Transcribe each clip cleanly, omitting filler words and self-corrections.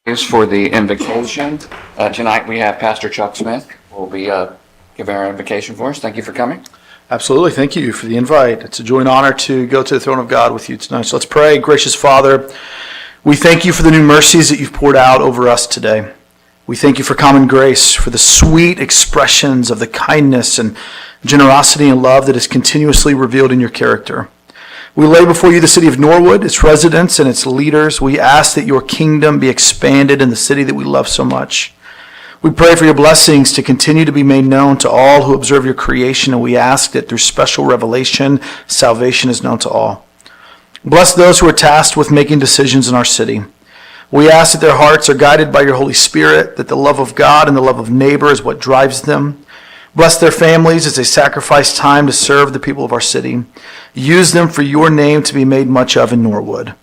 Is for the invocation. Tonight we have Pastor Chuck Smith who will be giving our invocation for us. Thank you for coming. Absolutely. Thank you for the invite. It's a joy and honor to go to the throne of God with you tonight. So let's pray. Gracious Father, we thank you for the new mercies that you've poured out over us today. We thank you for common grace, for the sweet expressions of the kindness and generosity and love that is continuously revealed in your character. We lay before you the city of Norwood, its residents and its leaders. We ask that your kingdom be expanded in the city that we love so much. We pray for your blessings to continue to be made known to all who observe your creation, and we ask that through special revelation, salvation is known to all. Bless those who are tasked with making decisions in our city. We ask that their hearts are guided by your Holy Spirit, that the love of God and the love of neighbor is what drives them. Bless their families as they sacrifice time to serve the people of our city. Use them for your name to be made much of in Norwood.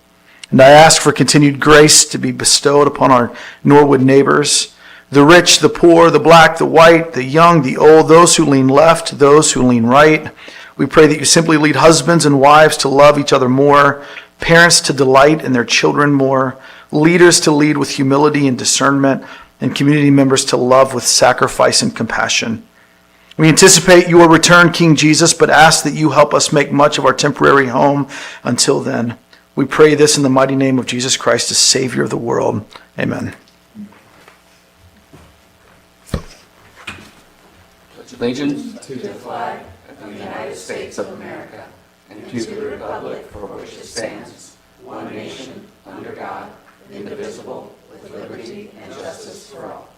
And I ask for continued grace to be bestowed upon our Norwood neighbors, the rich, the poor, the black, the white, the young, the old, those who lean left, those who lean right. We pray that you simply lead husbands and wives to love each other more, parents to delight in their children more, leaders to lead with humility and discernment, and community members to love with sacrifice and compassion. We anticipate your return, King Jesus, but ask that you help us make much of our temporary home until then. We pray this in the mighty name of Jesus Christ, the Savior of the world. Amen. Pledge allegiance to the flag of the United States of America and to the republic for which it stands, one nation, under God, indivisible, with liberty and justice for all.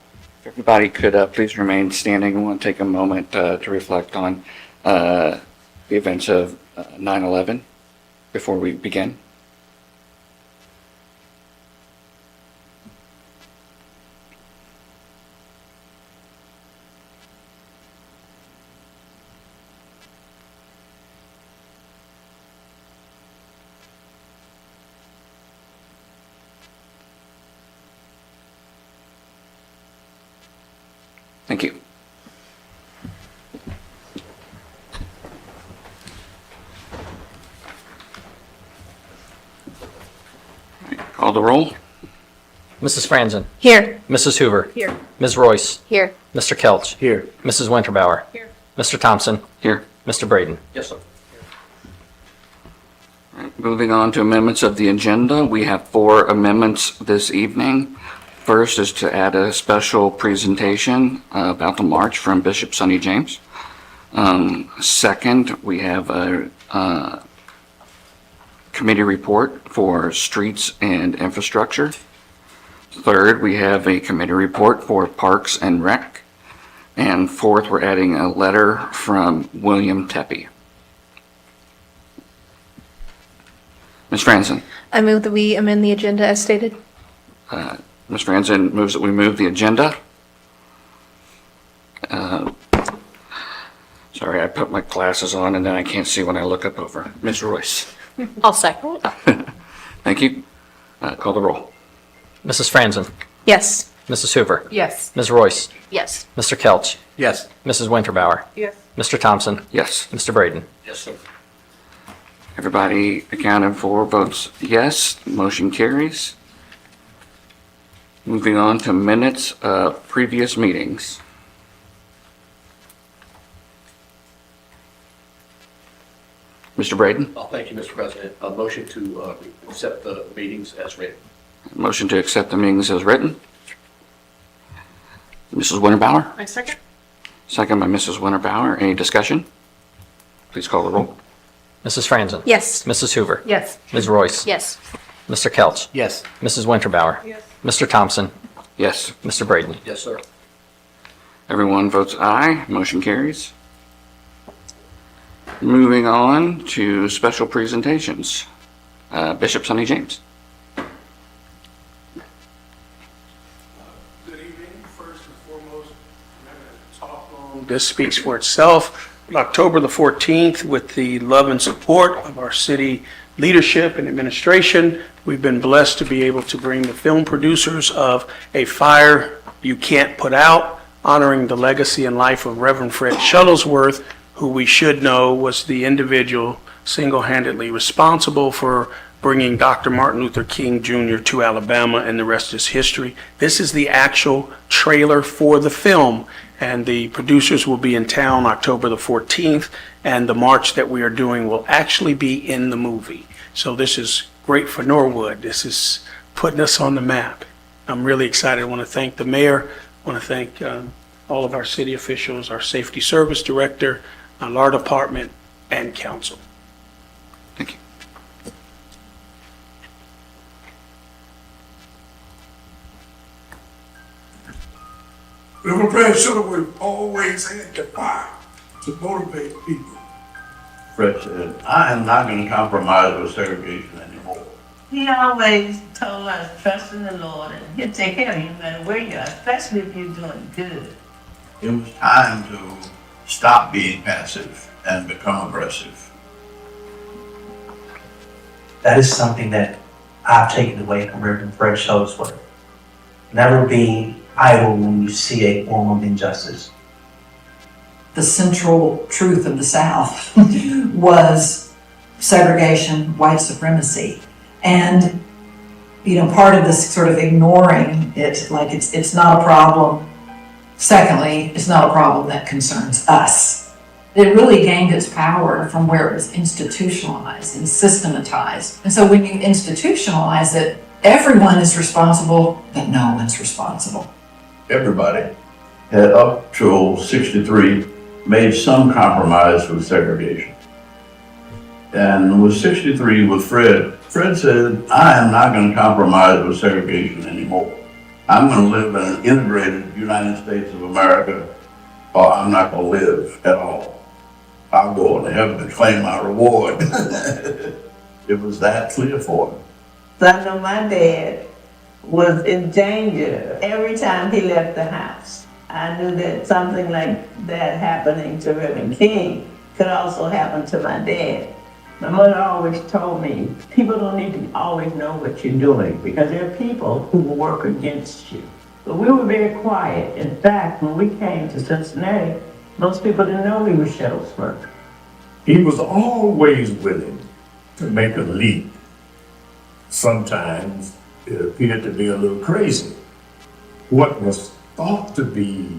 If everybody could please remain standing, I want to take a moment to reflect on the events of 9/11 before we begin. Thank you. All right, call the roll. Mrs. Franzen. Here. Mrs. Hoover. Here. Ms. Royce. Here. Mr. Kelch. Here. Mrs. Winterbauer. Here. Mr. Thompson. Here. Mr. Braden. Yes, sir. All right, moving on to amendments of the agenda. We have 4 amendments this evening. First is to add a special presentation about the march from Bishop Sonny James. Second, we have a committee report for streets and infrastructure. Third, we have a committee report for Parks and Rec. And fourth, we're adding a letter from William Tepe. Ms. Franzen. I move that we amend the agenda as stated. Ms. Franzen moves that we move the agenda. Sorry, I put my glasses on and then I can't see when I look up over. Ms. Royce. I'll second. Thank you. Call the roll. Mrs. Franzen. Yes. Mrs. Hoover. Yes. Ms. Royce. Yes. Mr. Kelch. Yes. Mrs. Winterbauer. Yes. Mr. Thompson. Yes. Mr. Braden. Yes, sir. Everybody accounted for votes yes. Motion carries. Moving on to minutes of previous meetings. Mr. Braden, Thank you, Mr. President. A motion to accept the meetings as written. motion to accept the meetings as written. Mrs. Winterbauer, I second. second by Mrs. Winterbauer. Any discussion? Please call the roll. Mrs. Franzen. Yes. Mrs. Hoover. Yes. Ms. Royce. Yes. Mr. Kelch. Yes. Mrs. Winterbauer. Yes. Mr. Thompson. Yes. Mr. Braden. Yes, sir. Everyone votes aye. Motion carries. Moving on to special presentations. Bishop Sonny James. Good evening. First and foremost, I'm not going to talk long. This speaks for itself. October the 14th, with the love and support of our city leadership and administration, we've been blessed to be able to bring the film producers of A Fire You Can't Put Out, honoring the legacy and life of Reverend Fred Shuttlesworth, who we should know was the individual single-handedly responsible for bringing Dr. Martin Luther King Jr. to Alabama, and the rest is history. This is the actual trailer for the film, and the producers will be in town October the 14th, and the march that we are doing will actually be in the movie. So this is great for Norwood. This is putting us on the map. I'm really excited. I want to thank the mayor. I want to thank all of our city officials, our safety service director, our law department, and council. Thank you. Reverend Fred Shuttleworth always had the fire to motivate people. Fred said, I am not going to compromise with segregation anymore. He always told us, trust in the Lord, and He'll take care of you no matter where you are, especially if you're doing good. It was time to stop being passive and become aggressive. That is something that I've taken away from Reverend Fred Shuttlesworth. Never be idle when you see a form of injustice. The central truth of the South was segregation, white supremacy. And, part of this sort of ignoring it, like it's not a problem. Secondly, it's not a problem that concerns us. It really gained its power from where it was institutionalized and systematized. And so when you institutionalize it, everyone is responsible, but no one's responsible. Everybody had up till 63 made some compromise with segregation. And with 63 with Fred said, I am not going to compromise with segregation anymore. I'm going to live in an integrated United States of America, or I'm not going to live at all. I'll go into heaven and claim my reward. It was that clear for him. So I know my dad was in danger every time he left the house. I knew that something like that happening to Reverend King could also happen to my dad. My mother always told me, people don't need to always know what you're doing because there are people who will work against you. But we were very quiet. In fact, when we came to Cincinnati, most people didn't know we were Shuttlesworth. He was always willing to make a leap. Sometimes it appeared to be a little crazy. What was thought to be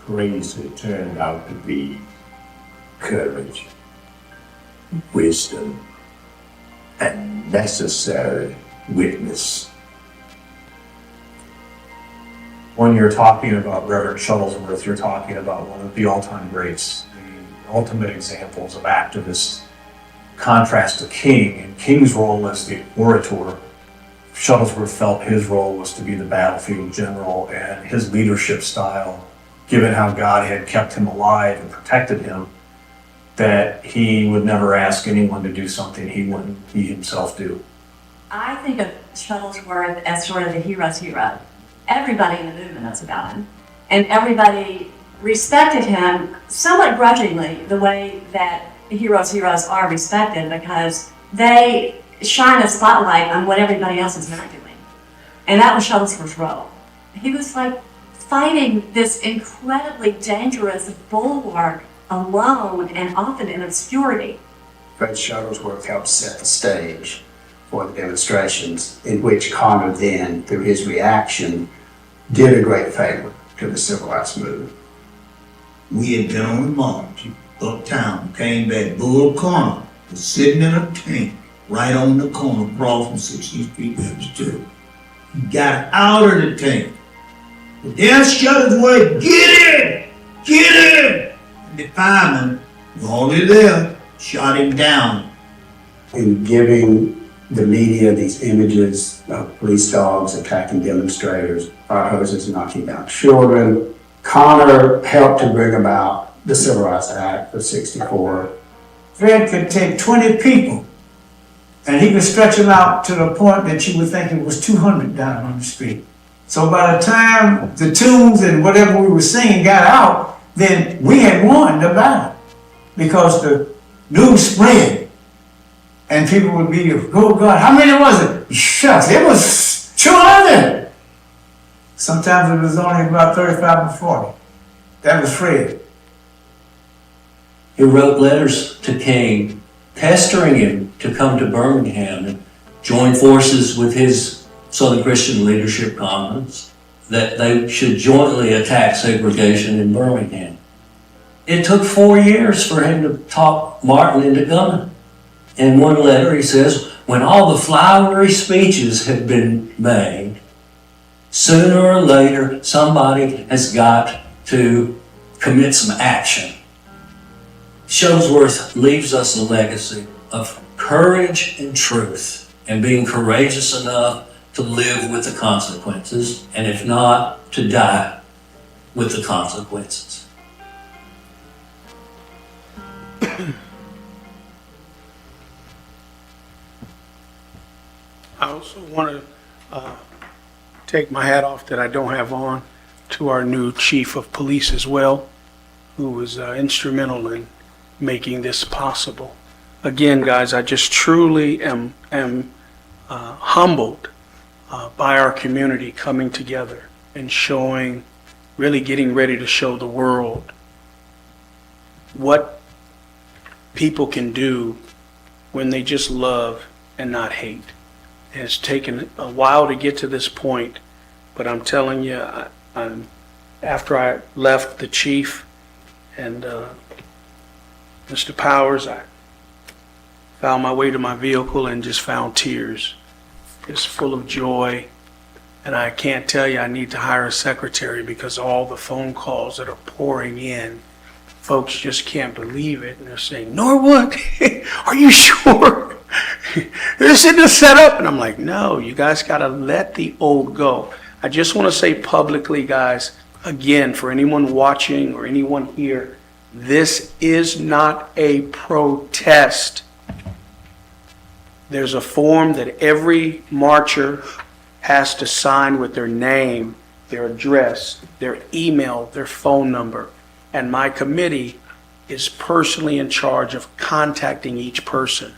crazy turned out to be courage, wisdom, and necessary witness. When you're talking about Reverend Shuttlesworth, you're talking about one of the all-time greats, the ultimate examples of activists. Contrast to King, and King's role as the orator, Shuttlesworth felt his role was to be the battlefield general, and his leadership style, given how God had kept him alive and protected him, that he would never ask anyone to do something he wouldn't he himself do. I think of Shuttlesworth as sort of the hero's hero. Everybody in the movement knows about him, and everybody respected him somewhat grudgingly, the way that heroes are respected, because they shine a spotlight on what everybody else is not doing. And that was Shuttlesworth's role. He was like fighting this incredibly dangerous bulwark alone and often in obscurity. Fred Shuttlesworth helped set the stage for the demonstrations, in which Connor then, through his reaction, did a great favor to the civil rights movement. We had been on the march uptown, came back, Bull Connor was sitting in a tank right on the corner across from 16th Street Baptist Church. He got out of the tank. But then Shuttlesworth, get in! Get in! And the fireman, already there, shot him down. In giving the media these images of police dogs attacking demonstrators, fire hoses knocking down children, Connor helped to bring about the Civil Rights Act of '64. Fred could take 20 people and he could stretch them out to the point that you would think it was 200 down on the street. So by the time the tunes and whatever we were singing got out, then we had won the battle because the news spread and people would be, oh God, how many was it? Shucks, it was 200. Sometimes it was only about 35 or 40. That was Fred. He wrote letters to King, pestering him to come to Birmingham and join forces with his Southern Christian Leadership Conference that they should jointly attack segregation in Birmingham. It took 4 years for him to talk Martin into coming. In one letter he says, when all the flowery speeches have been made, sooner or later somebody has got to commit some action. Shuttlesworth leaves us a legacy of courage and truth and being courageous enough to live with the consequences, and if not, to die with the consequences. I also want to take my hat off that I don't have on to our new chief of police as well, who was instrumental in making this possible. Again, guys, I just truly am humbled by our community coming together and showing, really getting ready to show the world what people can do when they just love and not hate. It has taken a while to get to this point, but I'm telling you, after I left the chief and Mr. Powers, I found my way to my vehicle and just found tears. It's full of joy, and I can't tell you I need to hire a secretary because all the phone calls that are pouring in, folks just can't believe it, and they're saying, Norwood, are you sure? This isn't a setup. And I'm like, no, you guys got to let the old go. I just want to say publicly, guys, again, for anyone watching or anyone here, this is not a protest. There's a form that every marcher has to sign with their name, their address, their email, their phone number. And my committee is personally in charge of contacting each person.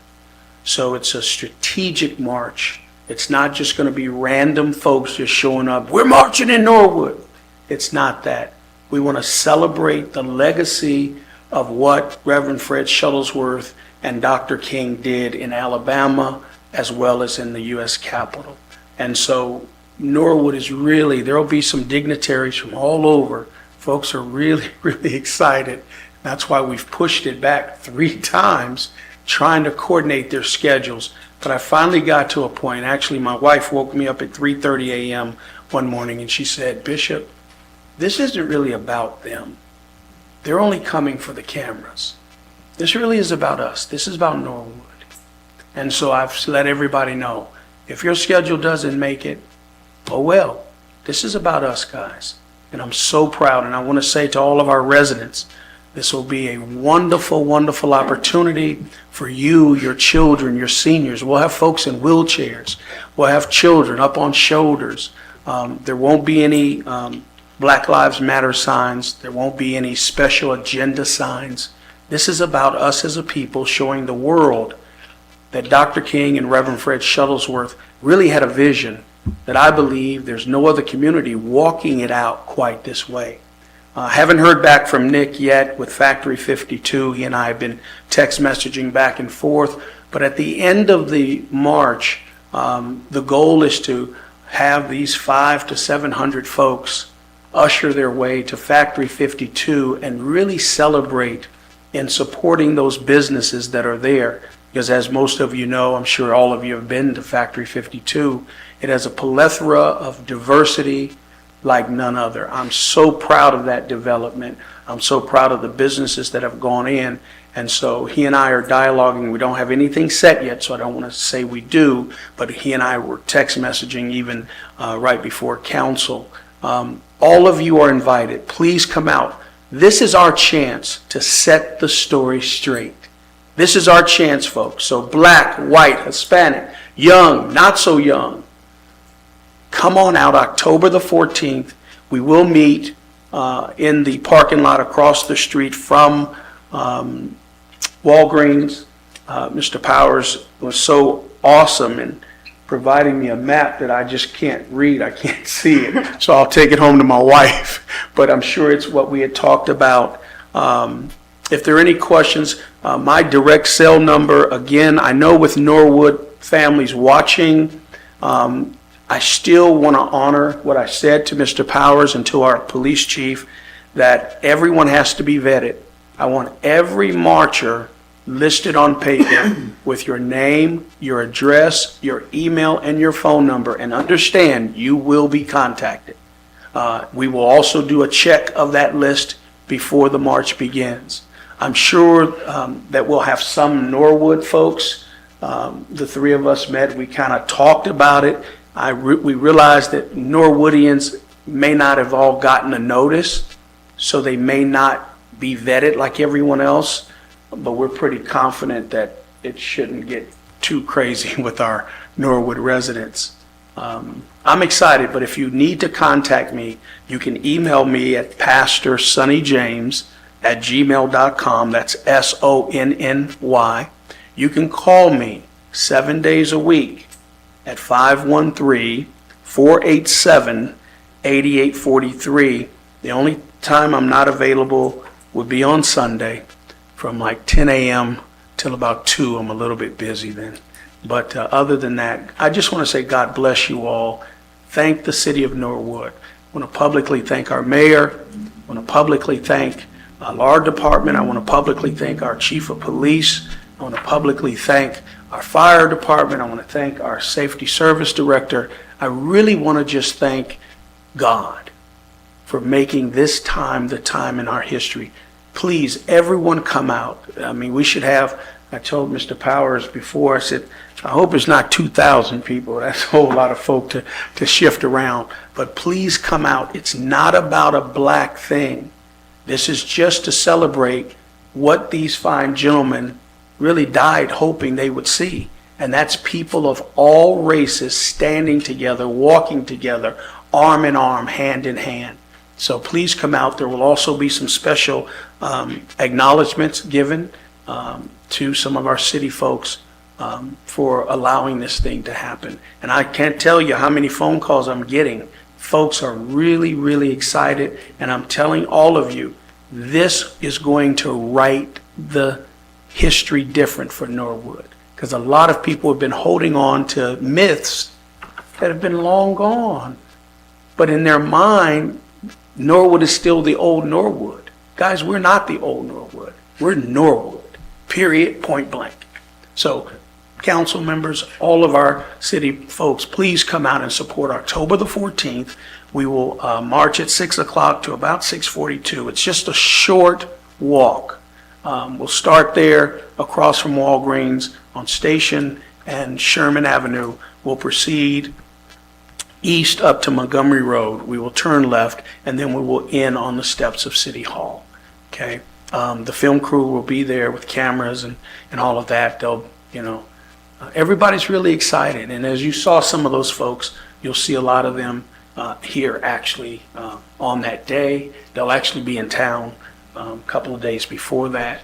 So it's a strategic march. It's not just going to be random folks just showing up. We're marching in Norwood. It's not that. We want to celebrate the legacy of what Reverend Fred Shuttlesworth and Dr. King did in Alabama, as well as in the U.S. Capitol. And so Norwood is really, there will be some dignitaries from all over. Folks are really, really excited. That's why we've pushed it back 3 times, trying to coordinate their schedules. But I finally got to a point, actually my wife woke me up at 3:30 a.m. one morning and she said, Bishop, this isn't really about them. They're only coming for the cameras. This really is about us. This is about Norwood. And so I've let everybody know, if your schedule doesn't make it, oh well, this is about us, guys. And I'm so proud, and I want to say to all of our residents, this will be a wonderful, wonderful opportunity for you, your children, your seniors. We'll have folks in wheelchairs. We'll have children up on shoulders. There won't be any Black Lives Matter signs. There won't be any special agenda signs. This is about us as a people showing the world that Dr. King and Reverend Fred Shuttlesworth really had a vision that I believe there's no other community walking it out quite this way. Haven't heard back from Nick yet with Factory 52. He and I have been text messaging back and forth. But at the end of the march, the goal is to have these 500 to 700 folks usher their way to Factory 52 and really celebrate in supporting those businesses that are there. Because as most of you know, I'm sure all of you have been to Factory 52, it has a plethora of diversity like none other. I'm so proud of that development. I'm so proud of the businesses that have gone in. And so he and I are dialoguing. We don't have anything set yet, so I don't want to say we do, but he and I were text messaging even right before council. All of you are invited. Please come out. This is our chance to set the story straight. This is our chance, folks. So black, white, Hispanic, young, not so young. Come on out October the 14th. We will meet in the parking lot across the street from Walgreens. Mr. Powers was so awesome in providing me a map that I just can't read. I can't see it. So I'll take it home to my wife. But I'm sure it's what we had talked about. If there are any questions, my direct cell number, again, I know with Norwood, families watching. I still want to honor what I said to Mr. Powers and to our police chief, that everyone has to be vetted. I want every marcher listed on paper with your name, your address, your email, and your phone number, and understand you will be contacted. We will also do a check of that list before the march begins. I'm sure that we'll have some Norwood folks. The three of us met, we kind of talked about it. We realized that Norwoodians may not have all gotten a notice, so they may not be vetted like everyone else, but we're pretty confident that it shouldn't get too crazy with our Norwood residents. I'm excited, but if you need to contact me, you can email me at pastorsonnyjames@gmail.com. That's SONNY. You can call me 7 days a week at 513-487-8843. The only time I'm not available would be on Sunday from like 10 a.m. till about 2. I'm a little bit busy then. But other than that, I just want to say God bless you all. Thank the city of Norwood. I want to publicly thank our mayor. I want to publicly thank our department. I want to publicly thank our chief of police. I want to publicly thank our fire department. I want to thank our safety service director. I really want to just thank God for making this time the time in our history. Please, everyone come out. I mean, we should have, I told Mr. Powers before, I said, I hope it's not 2,000 people. That's a whole lot of folk to shift around. But please come out. It's not about a black thing. This is just to celebrate what these fine gentlemen really died hoping they would see. And that's people of all races standing together, walking together, arm in arm, hand in hand. So please come out. There will also be some special acknowledgments given to some of our city folks for allowing this thing to happen. And I can't tell you how many phone calls I'm getting. Folks are really, really excited. And I'm telling all of you, this is going to write the history different for Norwood. Because a lot of people have been holding on to myths that have been long gone. But in their mind, Norwood is still the old Norwood. Guys, we're not the old Norwood. We're Norwood, period, point blank. So, council members, all of our city folks, please come out and support October the 14th. We will march at 6 o'clock to about 6:42. It's just a short walk. We'll start there across from Walgreens on Station and Sherman Avenue. We'll proceed east up to Montgomery Road. We will turn left, and then we will end on the steps of City Hall. Okay? The film crew will be there with cameras and all of that. They'll, everybody's really excited. And as you saw some of those folks, you'll see a lot of them here actually on that day. They'll actually be in town a couple of days before that.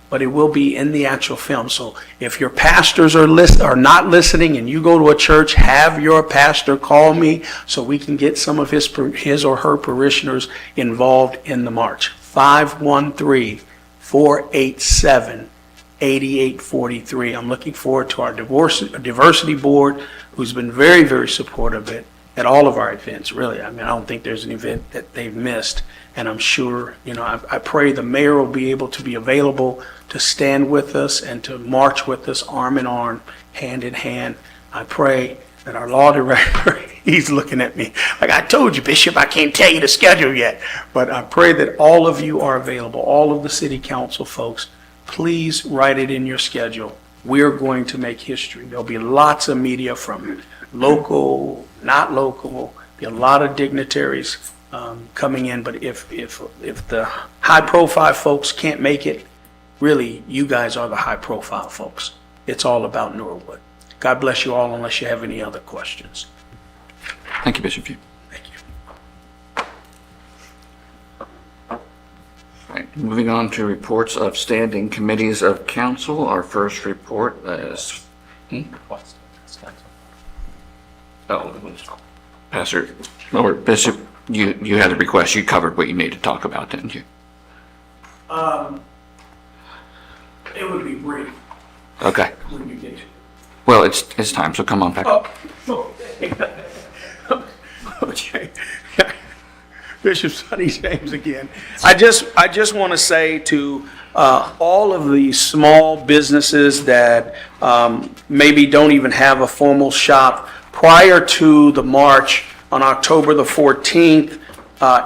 But it will be in the actual film. So if your pastors are not listening and you go to a church, have your pastor call me so we can get some of his or her parishioners involved in the march. 513-487-8843. I'm looking forward to our diversity board, who's been very, very supportive of it at all of our events, really. I mean, I don't think there's an event that they've missed. And I'm sure, I pray the mayor will be able to be available to stand with us and to march with us arm in arm, hand in hand. I pray that our law director, he's looking at me like, I told you, Bishop, I can't tell you the schedule yet. But I pray that all of you are available, all of the city council folks. Please write it in your schedule. We're going to make history. There'll be lots of media from local, not local, be a lot of dignitaries coming in, but if the high-profile folks can't make it, really, you guys are the high-profile folks. It's all about Norwood. God bless you all, unless you have any other questions. Thank you, Bishop. Thank you. All right, moving on to reports of standing committees of council. Our first report is... Pastor, or Bishop, you had a request. You covered what you need to talk about, didn't you? It would be brief. Okay. When you get to it. Well, it's time, so come on back. Okay. Bishop Sonny James again. I just want to say to all of the small businesses that maybe don't even have a formal shop, prior to the march on October the 14th,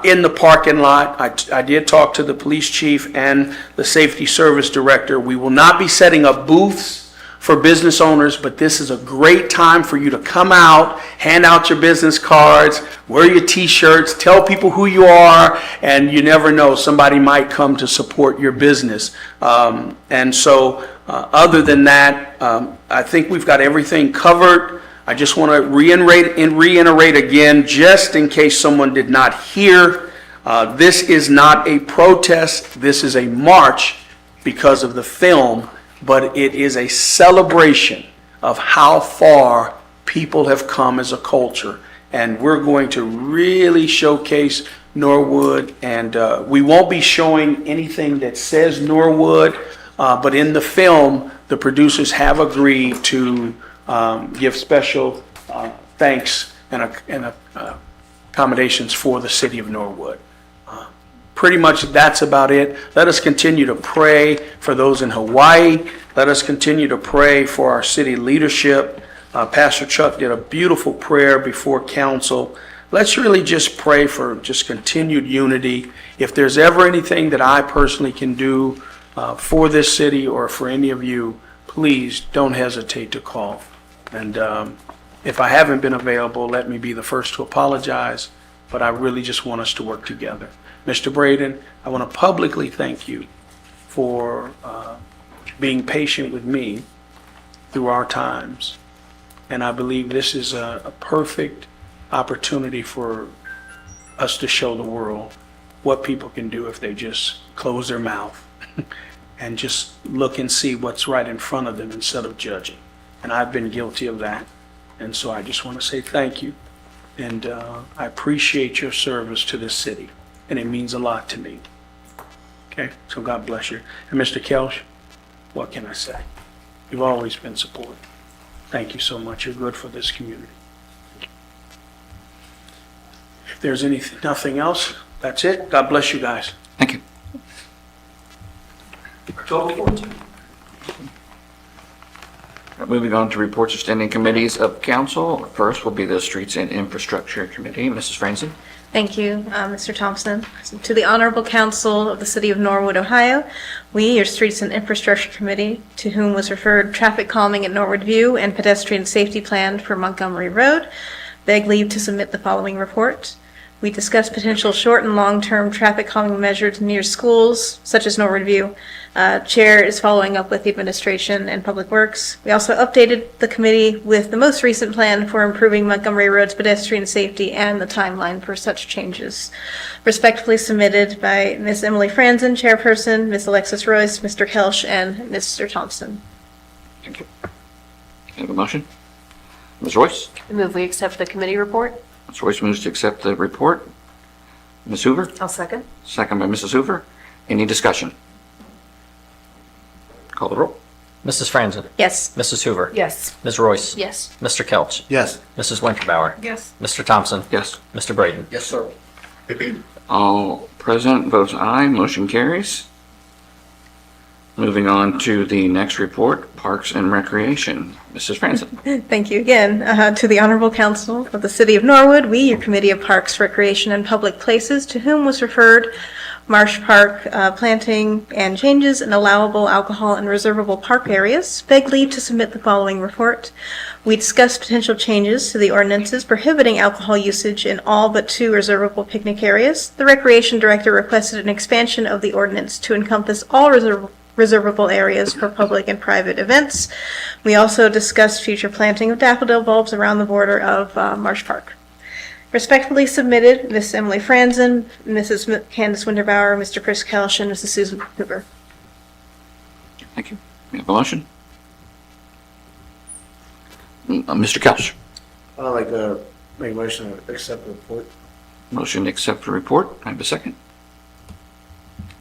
in the parking lot, I did talk to the police chief and the safety service director. We will not be setting up booths for business owners, but this is a great time for you to come out, hand out your business cards, wear your t-shirts, tell people who you are, and you never know, somebody might come to support your business. And so other than that, I think we've got everything covered. I just want to reiterate again, just in case someone did not hear, this is not a protest, this is a march because of the film, but it is a celebration of how far people have come as a culture. And we're going to really showcase Norwood, and we won't be showing anything that says Norwood, but in the film, the producers have agreed to give special thanks and accommodations for the city of Norwood. Pretty much that's about it. Let us continue to pray for those in Hawaii. Let us continue to pray for our city leadership. Pastor Chuck did a beautiful prayer before council. Let's really just pray for just continued unity. If there's ever anything that I personally can do for this city or for any of you, please don't hesitate to call. And if I haven't been available, let me be the first to apologize, but I really just want us to work together. Mr. Braden, I want to publicly thank you for being patient with me through our times. And I believe this is a perfect opportunity for us to show the world what people can do if they just close their mouth and just look and see what's right in front of them instead of judging. And I've been guilty of that. And so I just want to say thank you. And I appreciate your service to this city. And it means a lot to me. Okay, so God bless you. And Mr. Kelch, what can I say? You've always been supportive. Thank you so much. You're good for this community. If there's nothing else, that's it. God bless you guys. Thank you. October 14th. Moving on to reports of standing committees of council. First will be the Streets and Infrastructure Committee. Mrs. Franzen. Thank you, Mr. Thompson. To the Honorable Council of the City of Norwood, Ohio, we, your Streets and Infrastructure Committee, to whom was referred traffic calming at Norwood View and pedestrian safety plan for Montgomery Road, beg leave to submit the following report. We discussed potential short and long-term traffic calming measures near schools, such as Norwood View. Chair is following up with the administration and Public Works. We also updated the committee with the most recent plan for improving Montgomery Road's pedestrian safety and the timeline for such changes. Respectfully submitted by Ms. Emily Franzen, Chairperson, Ms. Alexis Royce, Mr. Kelch, and Mr. Thompson. Thank you. Can I have a motion? Ms. Royce? I move we accept the committee report. Ms. Royce moves to accept the report. Ms. Hoover? I'll second. Second by Mrs. Hoover. Any discussion? Call the roll. Mrs. Franzen. Yes. Mrs. Hoover. Yes. Ms. Royce. Yes. Mr. Kelch. Yes. Mrs. Winterbauer. Yes. Mr. Thompson. Yes. Mr. Braden. Yes, sir. All present votes aye. Motion carries. Moving on to the next report, Parks and Recreation. Mrs. Franzen. Thank you again. To the Honorable Council of the City of Norwood, we, your Committee of Parks, Recreation, and Public Places, to whom was referred Marsh Park planting and changes in allowable alcohol and reservable park areas, beg leave to submit the following report. We discussed potential changes to the ordinances prohibiting alcohol usage in all but 2 reservable picnic areas. The Recreation Director requested an expansion of the ordinance to encompass all reservable areas for public and private events. We also discussed future planting of daffodil bulbs around the border of Marsh Park. Respectfully submitted, Ms. Emily Franzen, Mrs. Candace Winterbauer, Mr. Chris Kelch, and Mrs. Susan Hoover. Thank you. We have a motion. Mr. Kelch. I'd like to make a motion to accept the report. Motion to accept the report. I have a second.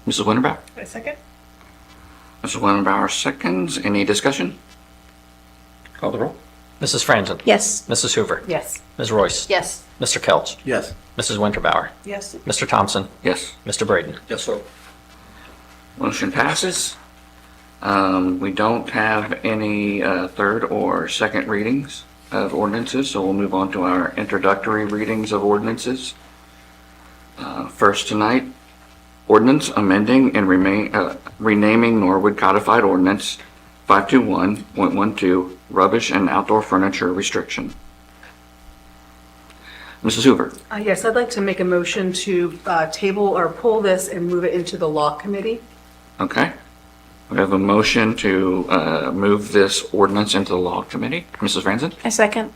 Mrs. Winterbauer. A second. Mrs. Winterbauer seconds. Any discussion? Call the roll. Mrs. Franzen. Yes. Mrs. Hoover. Yes. Ms. Royce. Yes. Mr. Kelch. Yes. Mrs. Winterbauer. Yes. Mr. Thompson. Yes. Mr. Braden. Yes, sir. Motion passes. We don't have any third or second readings of ordinances, so we'll move on to our introductory readings of ordinances. First tonight, ordinance amending and renaming Norwood Codified Ordinance 521.12, rubbish and outdoor furniture restriction. Mrs. Hoover. Yes, I'd like to make a motion to table or pull this and move it into the law committee. Okay. We have a motion to move this ordinance into the law committee. Mrs. Franzen? I second.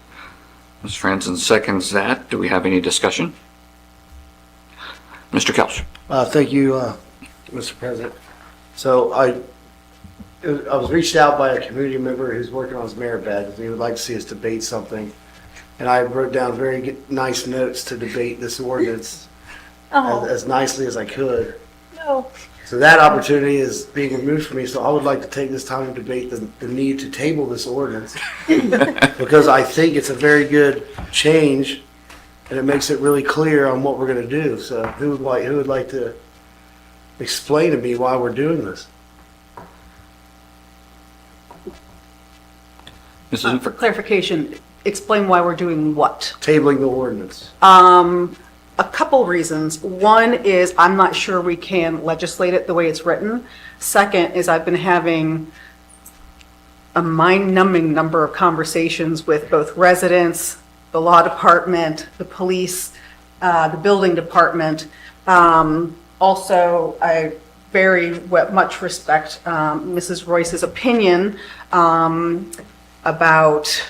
Mrs. Franzen seconds that. Do we have any discussion? Mr. Kelch? Thank you, Mr. President. So I was reached out by a community member who's working on his merit badge. He would like to see us debate something. And I wrote down very nice notes to debate this ordinance as nicely as I could. No. So that opportunity is being removed from me, so I would like to take this time to debate the need to table this ordinance. Because I think it's a very good change, and it makes it really clear on what we're gonna do. So who would like to explain to me why we're doing this? For clarification, explain why we're doing what? Tabling the ordinance. A couple reasons. One is I'm not sure we can legislate it the way it's written. Second is I've been having a mind-numbing number of conversations with both residents, the law department, the police, the building department. Also, I very much respect Mrs. Royce's opinion about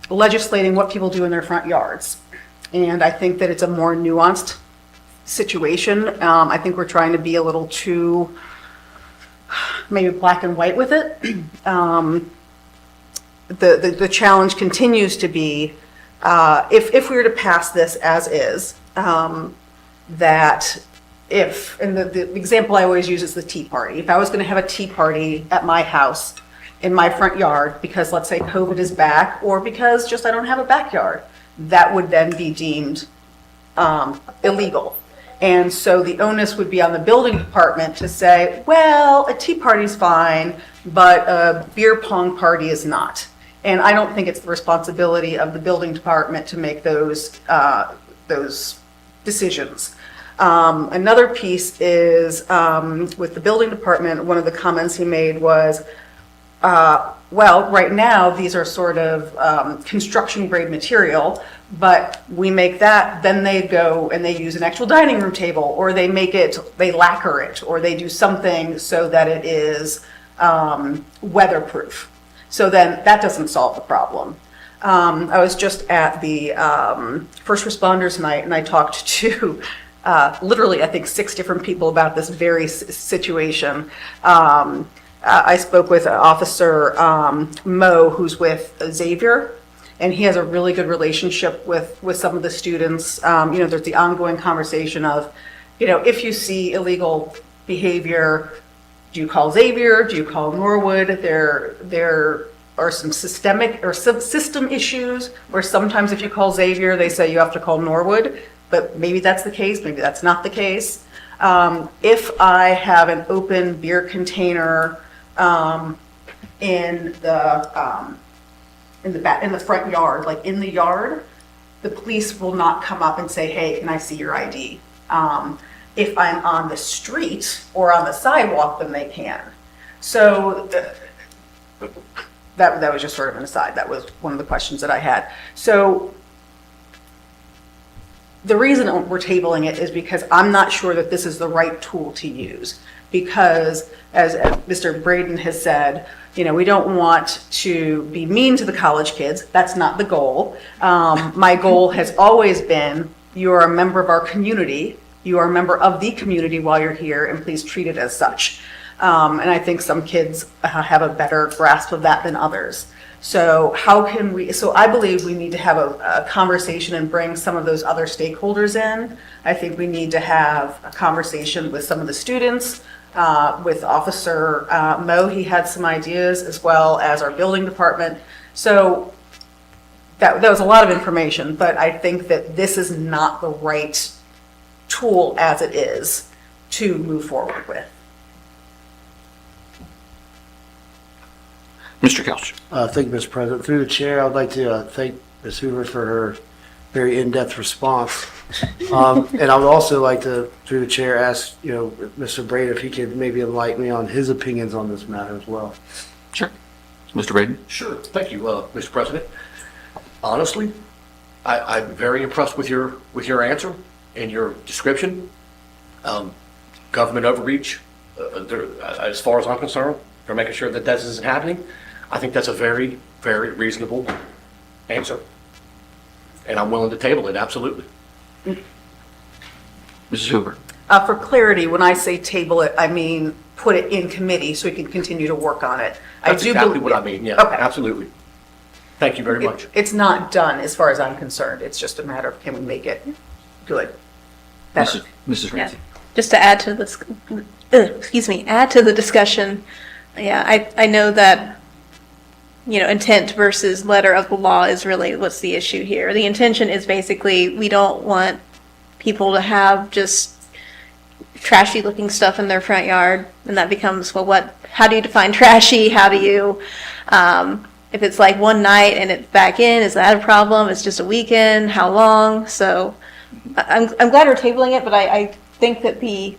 legislating what people do in their front yards. And I think that it's a more nuanced situation. I think we're trying to be a little too maybe black and white with it. The challenge continues to be, if we were to pass this as is, that if, and the example I always use is the tea party. If I was going to have a tea party at my house in my front yard because let's say COVID is back or because just I don't have a backyard, that would then be deemed illegal. And so the onus would be on the building department to say, well, a tea party's fine, but a beer pong party is not. And I don't think it's the responsibility of the building department to make those decisions. Another piece is with the building department, one of the comments he made was, well, right now, these are sort of construction grade material, but we make that, then they go and they use an actual dining room table, or they make it, they lacquer it, or they do something so that it is weatherproof. So then that doesn't solve the problem. I was just at the first responders night and I talked to literally, I think, 6 different people about this very situation. I spoke with Officer Mo, who's with Xavier, and he has a really good relationship with some of the students. There's the ongoing conversation of, if you see illegal behavior, do you call Xavier? Do you call Norwood? There are some systemic or system issues where sometimes if you call Xavier, they say you have to call Norwood, but maybe that's the case, maybe that's not the case. If I have an open beer container in the front yard, like in the yard, the police will not come up and say, hey, can I see your ID? If I'm on the street or on the sidewalk, then they can. So that was just sort of an aside. That was one of the questions that I had. So the reason we're tabling it is because I'm not sure that this is the right tool to use. Because as Mr. Braden has said, we don't want to be mean to the college kids. That's not the goal. My goal has always been, you are a member of our community. You are a member of the community while you're here, and please treat it as such. And I think some kids have a better grasp of that than others. So I believe we need to have a conversation and bring some of those other stakeholders in. I think we need to have a conversation with some of the students, with Officer Mo. He had some ideas, as well as our building department. So that was a lot of information, but I think that this is not the right tool as it is to move forward with. Mr. Kelch. Thank you, Mr. President. Through the chair, I'd like to thank Ms. Hoover for her very in-depth response. And I would also like to, through the chair, ask, Mr. Braden if he could maybe enlighten me on his opinions on this matter as well. Sure. Mr. Braden. Sure. Thank you, Mr. President. Honestly, I'm very impressed with your answer and your description. Government overreach, as far as I'm concerned, for making sure that this isn't happening. I think that's a very, very reasonable answer. And I'm willing to table it, absolutely. Mrs. Hoover. For clarity, when I say table it, I mean put it in committee so we can continue to work on it. That's exactly what I mean, yeah, Okay. absolutely. Thank you very much. It's not done as far as I'm concerned. It's just a matter of can we make it good? Better. Mrs. Yeah. Ramsey. Just to add to this, add to the discussion. Yeah, I know that, intent versus letter of the law is really what's the issue here. The intention is basically, we don't want people to have just trashy looking stuff in their front yard. And that becomes, well, how do you define trashy? How do you, if it's like one night and it's back in, is that a problem? It's just a weekend, how long? So I'm glad we're tabling it, but I think that the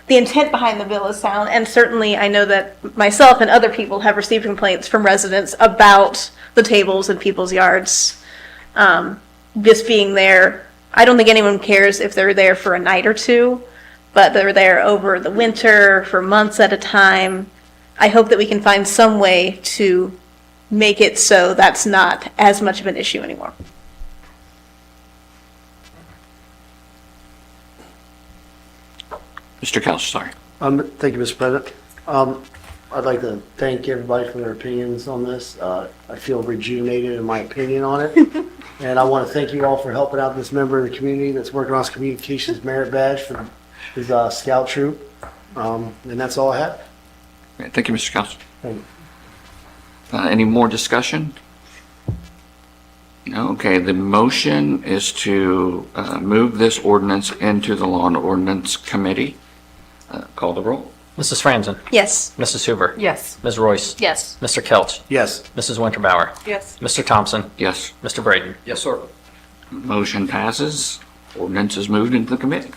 intent behind the bill is sound, and certainly I know that myself and other people have received complaints from residents about the tables in people's yards just being there. I don't think anyone cares if they're there for a night or two, but they're there over the winter for months at a time. I hope that we can find some way to make it so that's not as much of an issue anymore. Mr. Kelch, sorry. Thank you, Mr. President. I'd like to thank everybody for their opinions on this. I feel rejuvenated in my opinion on it. And I want to thank you all for helping out this member of the community that's working on his communications merit badge for his scout troop. And that's all I have. Great. Thank you, Mr. Kelch. Thank you. Any more discussion? No? Okay, the motion is to move this ordinance into the Law and Ordinance Committee. Call the roll. Mrs. Franzen. Yes. Mrs. Hoover. Yes. Ms. Royce. Yes. Mr. Kelch. Yes. Mrs. Winterbauer. Yes. Mr. Thompson. Yes. Mr. Braden. Yes, sir. Motion passes. Ordinance is moved into the committee.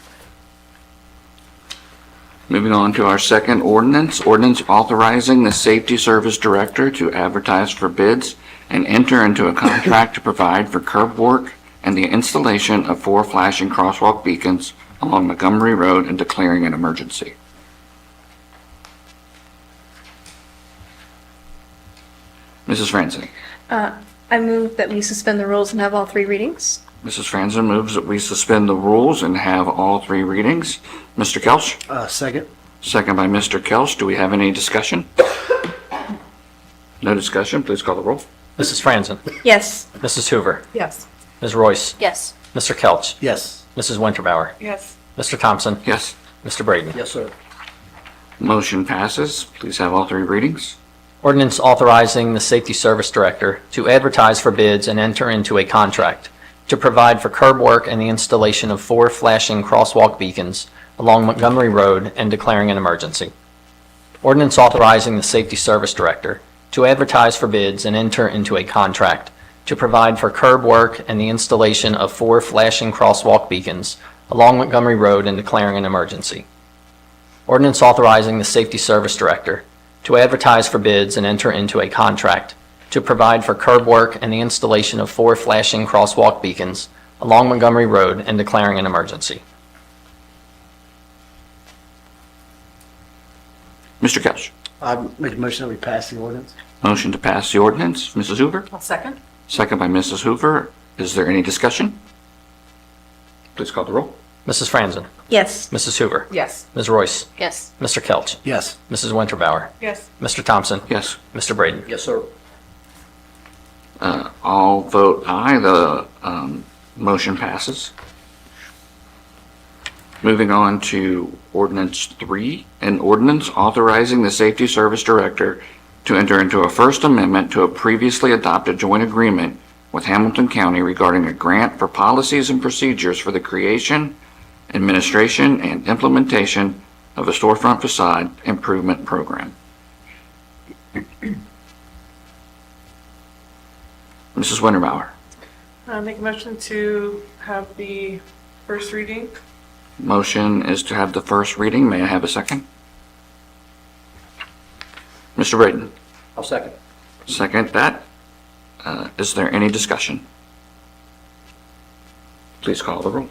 Moving on to our second ordinance. Ordinance authorizing the Safety Service Director to advertise for bids and enter into a contract to provide for curb work and the installation of 4 flashing crosswalk beacons along Montgomery Road and declaring an emergency. Mrs. Franzen. I move that we suspend the rules and have all 3 readings. Mrs. Franzen moves that we suspend the rules and have all 3 readings. Mr. Kelch? Second. Second by Mr. Kelch. Do we have any discussion? No discussion. Please call the roll. Mrs. Franzen. Yes. Mrs. Hoover. Yes. Ms. Royce. Yes. Mr. Kelch. Yes. Mrs. Winterbauer. Yes. Mr. Thompson. Yes. Mr. Braden. Yes, sir. Motion passes. Please have all 3 readings. Ordinance authorizing the Safety Service Director to advertise for bids and enter into a contract to provide for curb work and the installation of 4 flashing crosswalk beacons along Montgomery Road and declaring an emergency. Ordinance authorizing the Safety Service Director to advertise for bids and enter into a contract to provide for curb work and the installation of 4 flashing crosswalk beacons along Montgomery Road and declaring an emergency. Ordinance authorizing the Safety Service Director to advertise for bids and enter into a contract to provide for curb work and the installation of 4 flashing crosswalk beacons along Montgomery Road and declaring an emergency. Mr. Kelch. I make a motion that we pass the ordinance. Motion to pass the ordinance. Mrs. Hoover. I'll second. Second by Mrs. Hoover. Is there any discussion? Please call the roll. Mrs. Franzen. Yes. Mrs. Hoover. Yes. Ms. Royce. Yes. Mr. Kelch. Yes. Mrs. Winterbauer. Yes. Mr. Thompson. Yes. Mr. Braden. Yes, sir. All vote aye. The motion passes. Moving on to ordinance 3, an ordinance authorizing the Safety Service Director to enter into a First Amendment to a previously adopted joint agreement with Hamilton County regarding a grant for policies and procedures for the creation, administration, and implementation of a storefront facade improvement program. Mrs. Winterbauer. Make a motion to have the first reading. Motion is to have the first reading. May I have a second? Mr. Braden. I'll second. Second that. Is there any discussion? Please call the roll.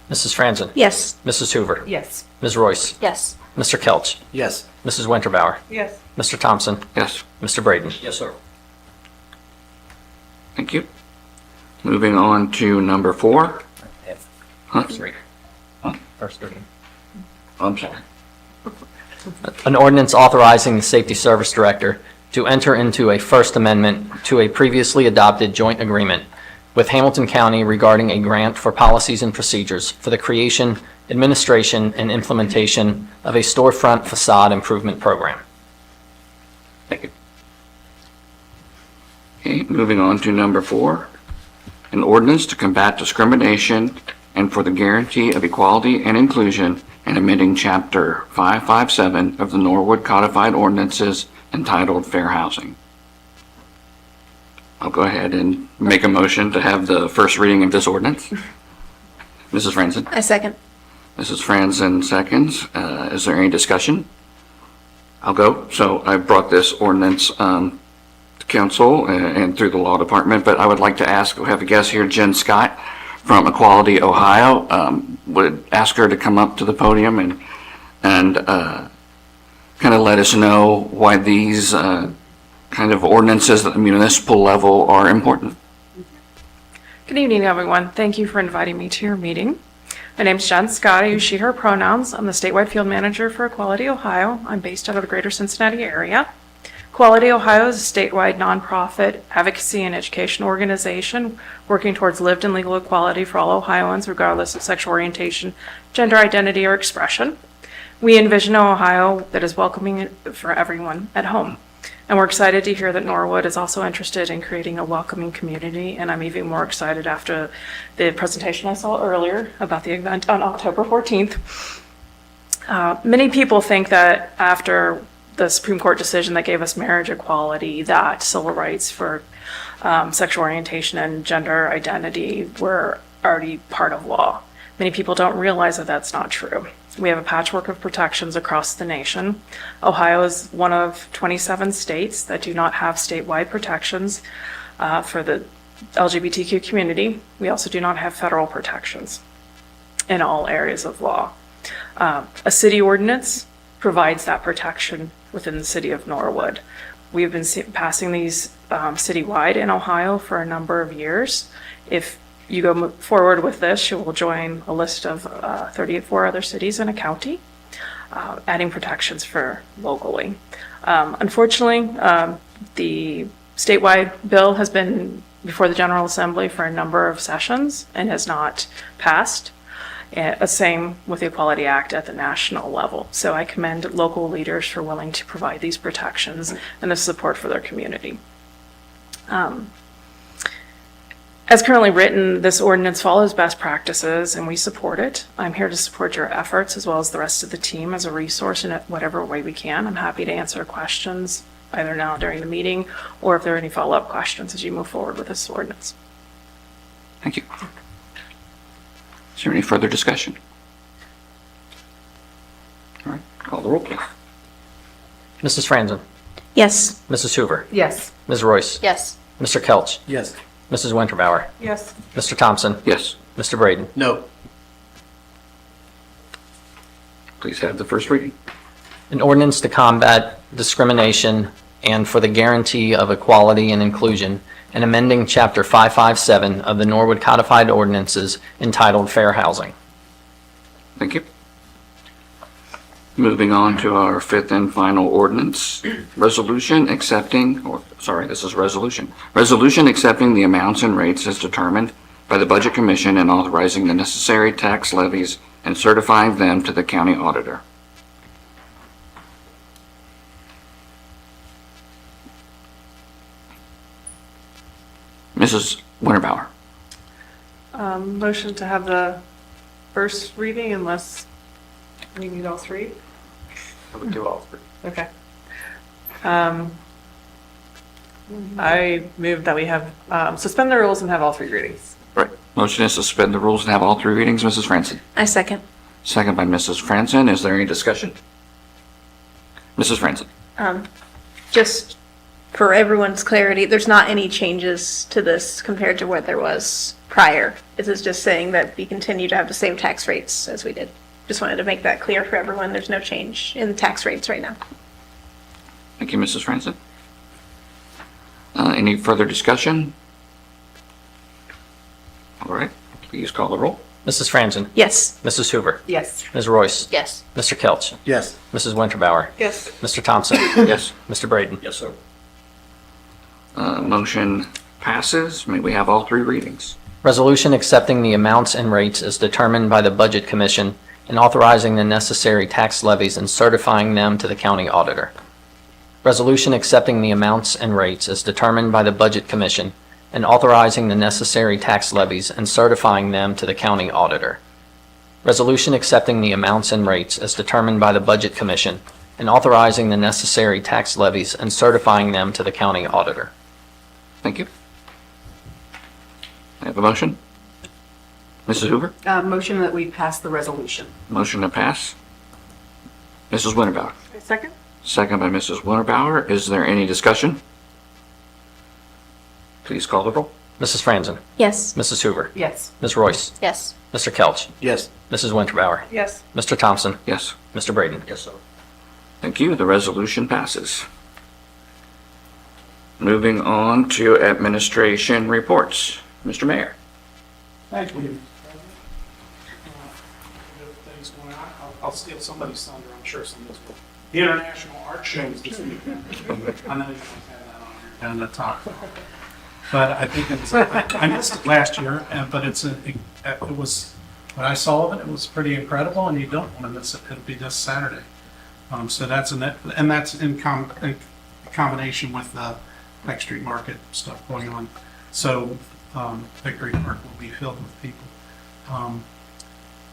Mrs. Franzen? Yes. Mrs. Hoover? Yes. Ms. Royce? Yes. Mr. Kelch? Yes. Mrs. Winterbauer? Yes. Mr. Thompson? Yes. Mr. Braden? Yes, sir. Thank you. Moving on to number 4. Huh? First reading. I'm sorry. An ordinance authorizing the Safety Service Director to enter into a First Amendment to a previously adopted joint agreement with Hamilton County regarding a grant for policies and procedures for the creation, administration, and implementation of a storefront facade improvement program. Thank you. Okay, moving on to number 4. An ordinance to combat discrimination and for the guarantee of equality and inclusion and amending Chapter 557 of the Norwood Codified Ordinances entitled Fair Housing. I'll go ahead and make a motion to have the first reading of this ordinance. Mrs. Franzen. I second. Mrs. Franzen seconds. Is there any discussion? I'll go. So I brought this ordinance to council and through the law department, but I would like to ask, we have a guest here, Jen Scott from Equality Ohio. Would ask her to come up to the podium and kind of let us know why these kind of ordinances at the municipal level are important. Good evening, everyone. Thank you for inviting me to your meeting. My name's Jen Scott. I use she, her pronouns. I'm the statewide field manager for Equality Ohio. I'm based out of the greater Cincinnati area. Equality Ohio is a statewide nonprofit advocacy and education organization working towards lived and legal equality for all Ohioans, regardless of sexual orientation, gender identity, or expression. We envision an Ohio that is welcoming for everyone at home. And we're excited to hear that Norwood is also interested in creating a welcoming community, and I'm even more excited after the presentation I saw earlier about the event on October 14th. Many people think that after the Supreme Court decision that gave us marriage equality, that civil rights for sexual orientation and gender identity were already part of law. Many people don't realize that that's not true. We have a patchwork of protections across the nation. Ohio is one of 27 states that do not have statewide protections for the LGBTQ community. We also do not have federal protections in all areas of law. A city ordinance provides that protection within the city of Norwood. We've been passing these citywide in Ohio for a number of years. If you go forward with this, you will join a list of 34 other cities in a county, adding protections for locally. Unfortunately, the statewide bill has been before the General Assembly for a number of sessions and has not passed. Same with the Equality Act at the national level. So I commend local leaders for willing to provide these protections and the support for their community. As currently written, this ordinance follows best practices and we support it. I'm here to support your efforts as well as the rest of the team as a resource in whatever way we can. I'm happy to answer questions either now during the meeting or if there are any follow-up questions as you move forward with this ordinance. Thank you. Is there any further discussion? All right, call the roll, please. Mrs. Franzen? Yes. Mrs. Hoover? Yes. Ms. Royce? Yes. Mr. Kelch? Yes. Mrs. Winterbauer? Yes. Mr. Thompson? Yes. Mr. Braden? No. Please have the first reading. An ordinance to combat discrimination and for the guarantee of equality and inclusion and amending Chapter 557 of the Norwood Codified Ordinances entitled Fair Housing. Thank you. Moving on to our fifth and final ordinance, resolution accepting the amounts and rates as determined by the Budget Commission and authorizing the necessary tax levies and certifying them to the county auditor. Mrs. Winterbauer. Motion to have the first reading unless we need all three? I would do all three. Okay. I move that we have, suspend the rules and have all three readings. Right. Motion is to suspend the rules and have all three readings. Mrs. Franson. I second. Second by Mrs. Franson. Is there any discussion? Mrs. Franson. Just for everyone's clarity, there's not any changes to this compared to what there was prior. This is just saying that we continue to have the same tax rates as we did. Just wanted to make that clear for everyone. There's no change in the tax rates right now. Thank you, Mrs. Franson. Any further discussion? All right. Please call the roll. Mrs. Franzen. Yes. Mrs. Hoover. Yes. Ms. Royce. Yes. Mr. Kelch. Yes. Mrs. Winterbauer. Yes. Mr. Thompson. Yes. Mr. Braden. Yes, sir. Motion passes. May we have all three readings? Resolution accepting the amounts and rates as determined by the Budget Commission and authorizing the necessary tax levies and certifying them to the county auditor. Resolution accepting the amounts and rates as determined by the Budget Commission and authorizing the necessary tax levies and certifying them to the county auditor. Resolution accepting the amounts and rates as determined by the Budget Commission and authorizing the necessary tax levies and certifying them to the county auditor. Thank you. I have a motion. Mrs. Hoover. Motion that we pass the resolution. Motion to pass. Mrs. Winterbauer. Second? Second by Mrs. Winterbauer. Is there any discussion? Please call the roll. Mrs. Franzen. Yes. Mrs. Hoover. Yes. Ms. Royce. Yes. Mr. Kelch. Yes. Mrs. Winterbauer. Yes. Mr. Thompson. Yes. Mr. Braden. Yes, sir. Thank you. The resolution passes. Moving on to administration reports. Mr. Mayor. Thank you. Things going on. I'll steal somebody's thunder, I'm sure somebody's will. The International Art Shows this weekend. I know you don't have that on your top. But I think it's, I missed it last year, but it was, when I saw it was pretty incredible, and you don't want to miss it. It'll be this Saturday. So that's and that's in combination with the Next Street Market stuff going on. So Victory Park will be filled with people.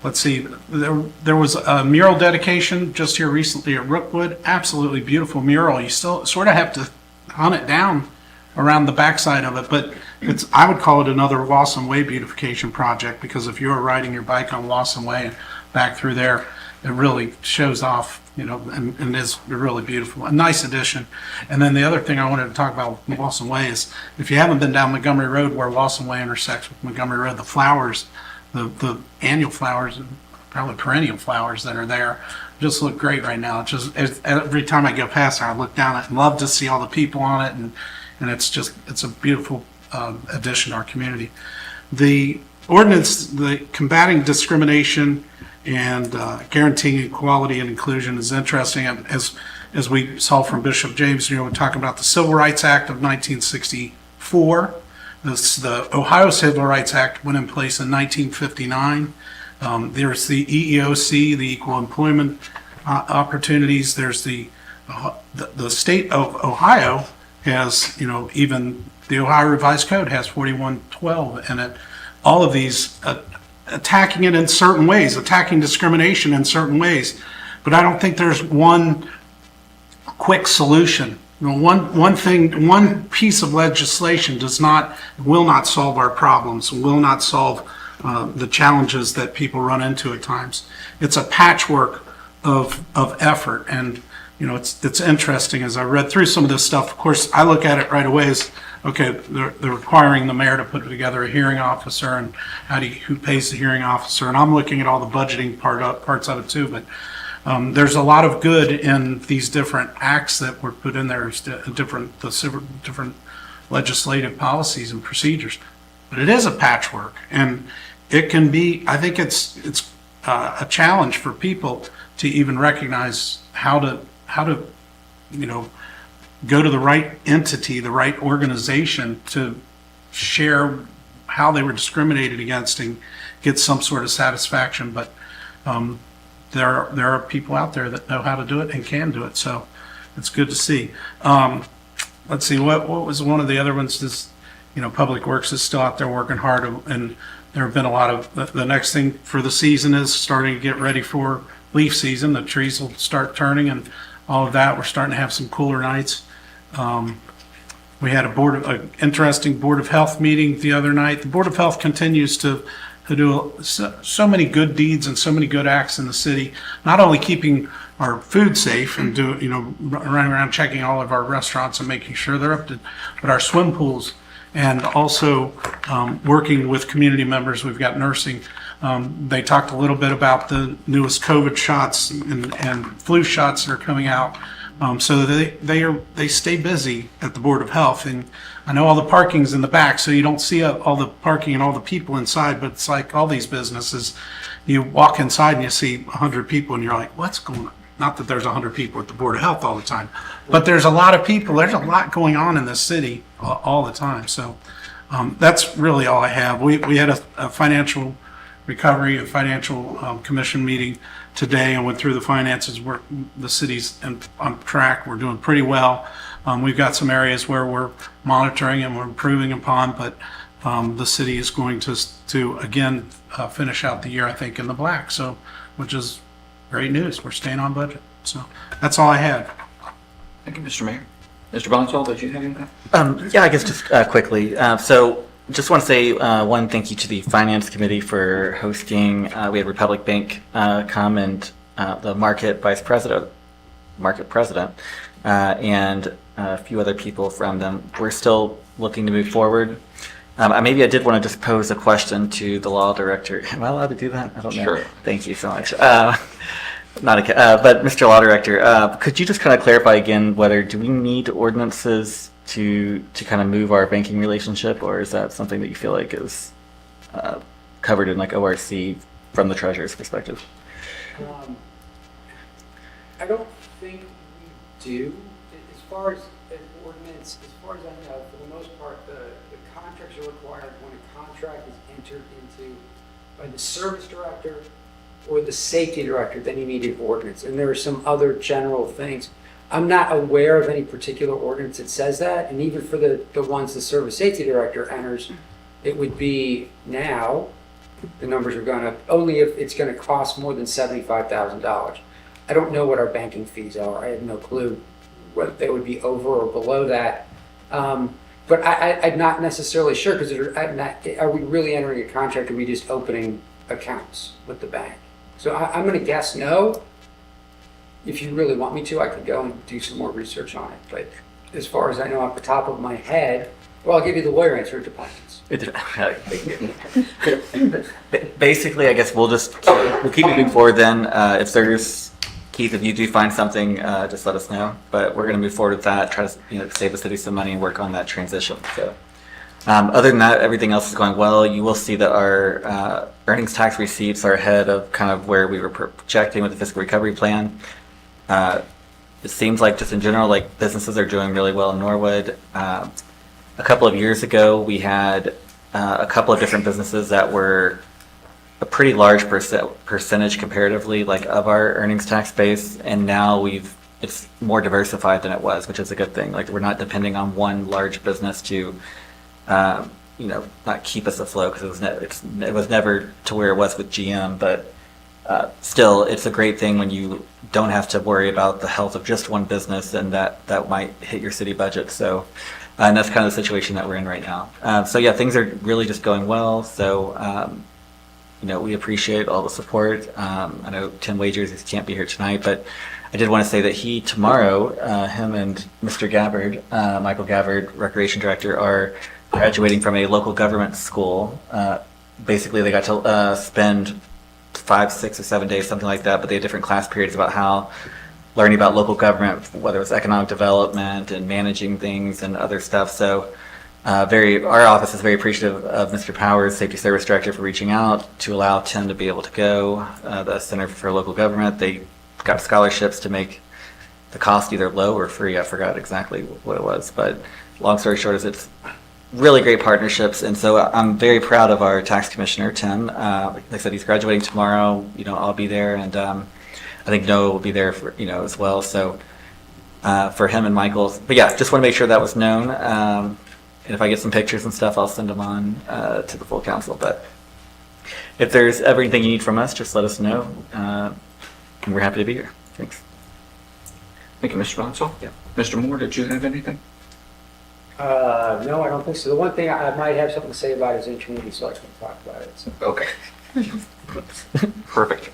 Let's see, there was a mural dedication just here recently at Rookwood. Absolutely beautiful mural. You still sort of have to hunt it down around the backside of it, but it's, I would call it another Lawson Way beautification project, because if you're riding your bike on Lawson Way and back through there, it really shows off, you know, and is really beautiful. A nice addition. And then the other thing I wanted to talk about with Lawson Way is, if you haven't been down Montgomery Road where Lawson Way intersects with Montgomery Road, the flowers, the annual flowers, and probably perennial flowers that are there, just look great right now. It's just, every time I go past there, I look down at it and love to see all the people on it, and it's a beautiful addition to our community. The ordinance, the combating discrimination and guaranteeing equality and inclusion is interesting. As we saw from Bishop James, you know, we're talking about the Civil Rights Act of 1964. The Ohio Civil Rights Act went in place in 1959. There's the EEOC, the Equal Employment Opportunities. There's the state of Ohio has, you know, even the Ohio Revised Code has 4112 in it. All of these attacking it in certain ways, attacking discrimination in certain ways. But I don't think there's one quick solution. You know, one piece of legislation will not solve our problems, will not solve the challenges that people run into at times. It's a patchwork of effort, and you know, it's interesting as I read through some of this stuff. Of course, I look at it right away as, okay, they're requiring the mayor to put together a hearing officer, and who pays the hearing officer, and I'm looking at all the budgeting parts of it too. But there's a lot of good in these different acts that were put in there, different legislative policies and procedures. But it is a patchwork, and it can be. I think it's a challenge for people to even recognize how to you know, go to the right entity, the right organization to share how they were discriminated against and get some sort of satisfaction. But there are people out there that know how to do it and can do it. So it's good to see. Let's see, what was one of the other ones? Is, Public Works is still out there working hard, and there have been a lot of, the next thing for the season is starting to get ready for leaf season. The trees will start turning and all of that. We're starting to have some cooler nights. We had an interesting Board of Health meeting the other night. The Board of Health continues to do so many good deeds and so many good acts in the city, not only keeping our food safe and running around checking all of our restaurants and making sure they're up to, but our swim pools, and also working with community members. We've got nursing. They talked a little bit about the newest COVID shots and flu shots that are coming out. So they stay busy at the Board of Health. And I know all the parking's in the back, so you don't see all the parking and all the people inside, but it's like all these businesses, you walk inside and you see 100 people and you're like, what's going on? Not that there's 100 people at the Board of Health all the time, but there's a lot of people. There's a lot going on in this city all the time. So that's really all I have. We had a financial recovery, a financial commission meeting today, and went through the finances. The city's on track. We're doing pretty well. We've got some areas where we're monitoring and we're improving upon, but the city is going to again finish out the year, I think, in the black. So, which is great news. We're staying on budget. So that's all I had. Thank you, Mr. Mayor. Mr. Bonneswell, did you have anything? Yeah, I guess just quickly. So just want to say one thank you to the Finance Committee for hosting. We had Republic Bank come and the market president, and a few other people from them. We're still looking to move forward. Maybe I did want to just pose a question to the law director. Am I allowed to do that? I don't know. Sure. Thank you so much. But Mr. Law Director, could you just kind of clarify again whether do we need ordinances to kind of move our banking relationship, or is that something that you feel like is covered in like ORC from the treasurer's perspective? I don't think we do. As far as an ordinance, as far as I know, for the most part, the contracts are required when a contract is entered into by the service director or the safety director, then you need an ordinance. And there are some other general things. I'm not aware of any particular ordinance that says that. And even for the ones the service safety director enters, it would be now, the numbers are going up, only if it's going to cost more than $75,000. I don't know what our banking fees are. I have no clue whether they would be over or below that. But I'm not necessarily sure, because are we really entering a contract, or are we just opening accounts with the bank? So I'm going to guess no. If you really want me to, I could go and do some more research on it. But as far as I know off the top of my head, well, I'll give you the lawyer answer. It depends. Basically, I guess we'll keep moving forward then. If there's, Keith, if you do find something, just let us know. But we're going to move forward with that, try to save the city some money and work on that transition. So, other than that, everything else is going well. You will see that our earnings tax receipts are ahead of kind of where we were projecting with the fiscal recovery plan. It seems like just in general, like businesses are doing really well in Norwood. A couple of years ago, we had a couple of different businesses that were a pretty large percentage comparatively, like of our earnings tax base, and now it's more diversified than it was, which is a good thing. Like we're not depending on one large business to, not keep us afloat, because it was never to where it was with GM, but still, it's a great thing when you don't have to worry about the health of just one business, and that might hit your city budget. So, and that's kind of the situation that we're in right now. So yeah, things are really just going well. So, we appreciate all the support. I know Tim Wagers can't be here tonight, but I did want to say that tomorrow, him and Mr. Gabbard, Michael Gabbard, Recreation Director, are graduating from a local government school. Basically, they got to spend 5, 6, or 7 days, something like that, but they had different class periods about learning about local government, whether it's economic development and managing things and other stuff. So our office is very appreciative of Mr. Powers, Safety Service Director, for reaching out to allow Tim to be able to go. The Center for Local Government, they got scholarships to make the cost either low or free. I forgot exactly what it was, but long story short is it's really great partnerships, and so I'm very proud of our tax commissioner, Tim. Like I said, he's graduating tomorrow. I'll be there, and I think Noah will be there for as well. So for him and Michael, but yeah, just want to make sure that was known. And if I get some pictures and stuff, I'll send them on to the full council. But if there's everything you need from us, just let us know, and we're happy to be here. Thanks. Thank you, Mr. Bonsall. Yeah. Mr. Moore, did you have anything? No, I don't think so. The one thing I might have something to say about is intermediate, so I was going to talk about it. So. Okay. Perfect.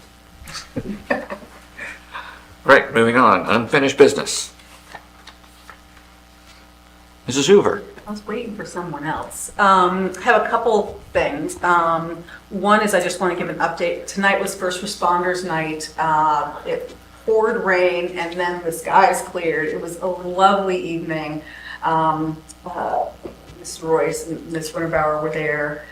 Right, moving on. Unfinished business. Mrs. Hoover. I was waiting for someone else. I have a couple things. One is I just want to give an update. Tonight was First Responders Night. It poured rain and then the skies cleared. It was a lovely evening. Ms. Royce and Ms. Winterbauer were there.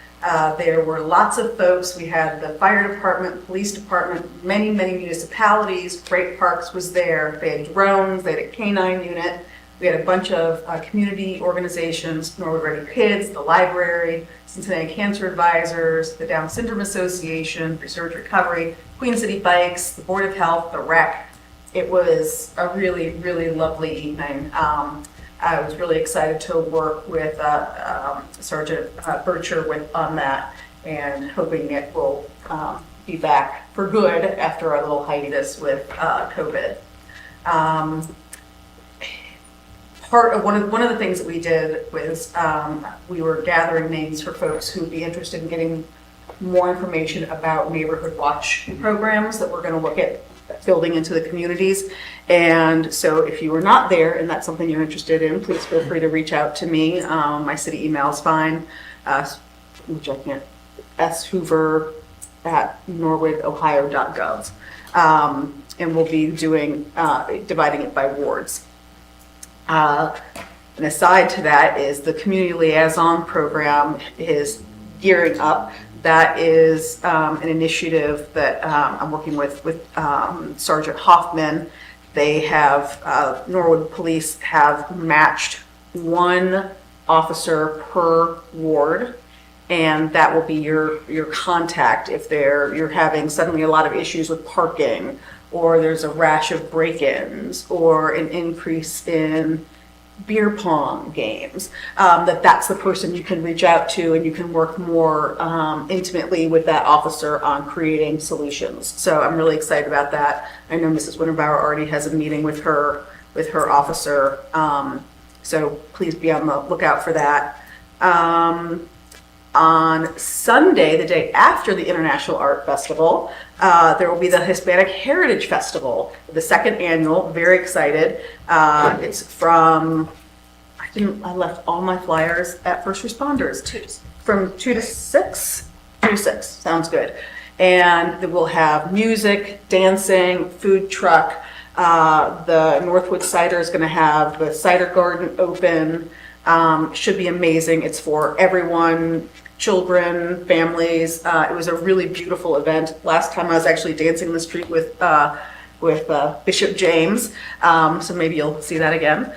There were lots of folks. We had the fire department, police department, many municipalities. Great Parks was there. They had drones. They had a canine unit. We had a bunch of community organizations, Norwood Ready Kids, the library, Cincinnati Cancer Advisors, the Down Syndrome Association, Research Recovery, Queen City Bikes, the Board of Health, the REC. It was a really lovely evening. I was really excited to work with Sergeant Bircher on that, and hoping it will be back for good after our little hiatus with COVID. One of the things that we did was we were gathering names for folks who would be interested in getting more information about neighborhood watch programs that we're going to look at building into the communities. And so if you were not there and that's something you're interested in, please feel free to reach out to me. My city email is fine. I'm checking it. shoover@norwoodohio.gov. And we'll be doing dividing it by wards. And aside to that is the community liaison program is gearing up. That is an initiative that I'm working with Sergeant Hoffman. They have, Norwood Police have matched one officer per ward, and that will be your contact if you're having suddenly a lot of issues with parking, or there's a rash of break-ins, or an increase in beer pong games, that's the person you can reach out to, and you can work more intimately with that officer on creating solutions. So I'm really excited about that. I know Mrs. Winterbauer already has a meeting with her officer, so please be on the lookout for that. On Sunday, the day after the International Art Festival, there will be the Hispanic Heritage Festival, the second annual. Very excited. It's from, I left all my flyers at First Responders. From 2 to 6? 2 to 6, sounds good. And we'll have music, dancing, food truck. The Northwood Cider is going to have the cider garden open. Should be amazing. It's for everyone, children, families. It was a really beautiful event. Last time I was actually dancing in the street with Bishop James, so maybe you'll see that again.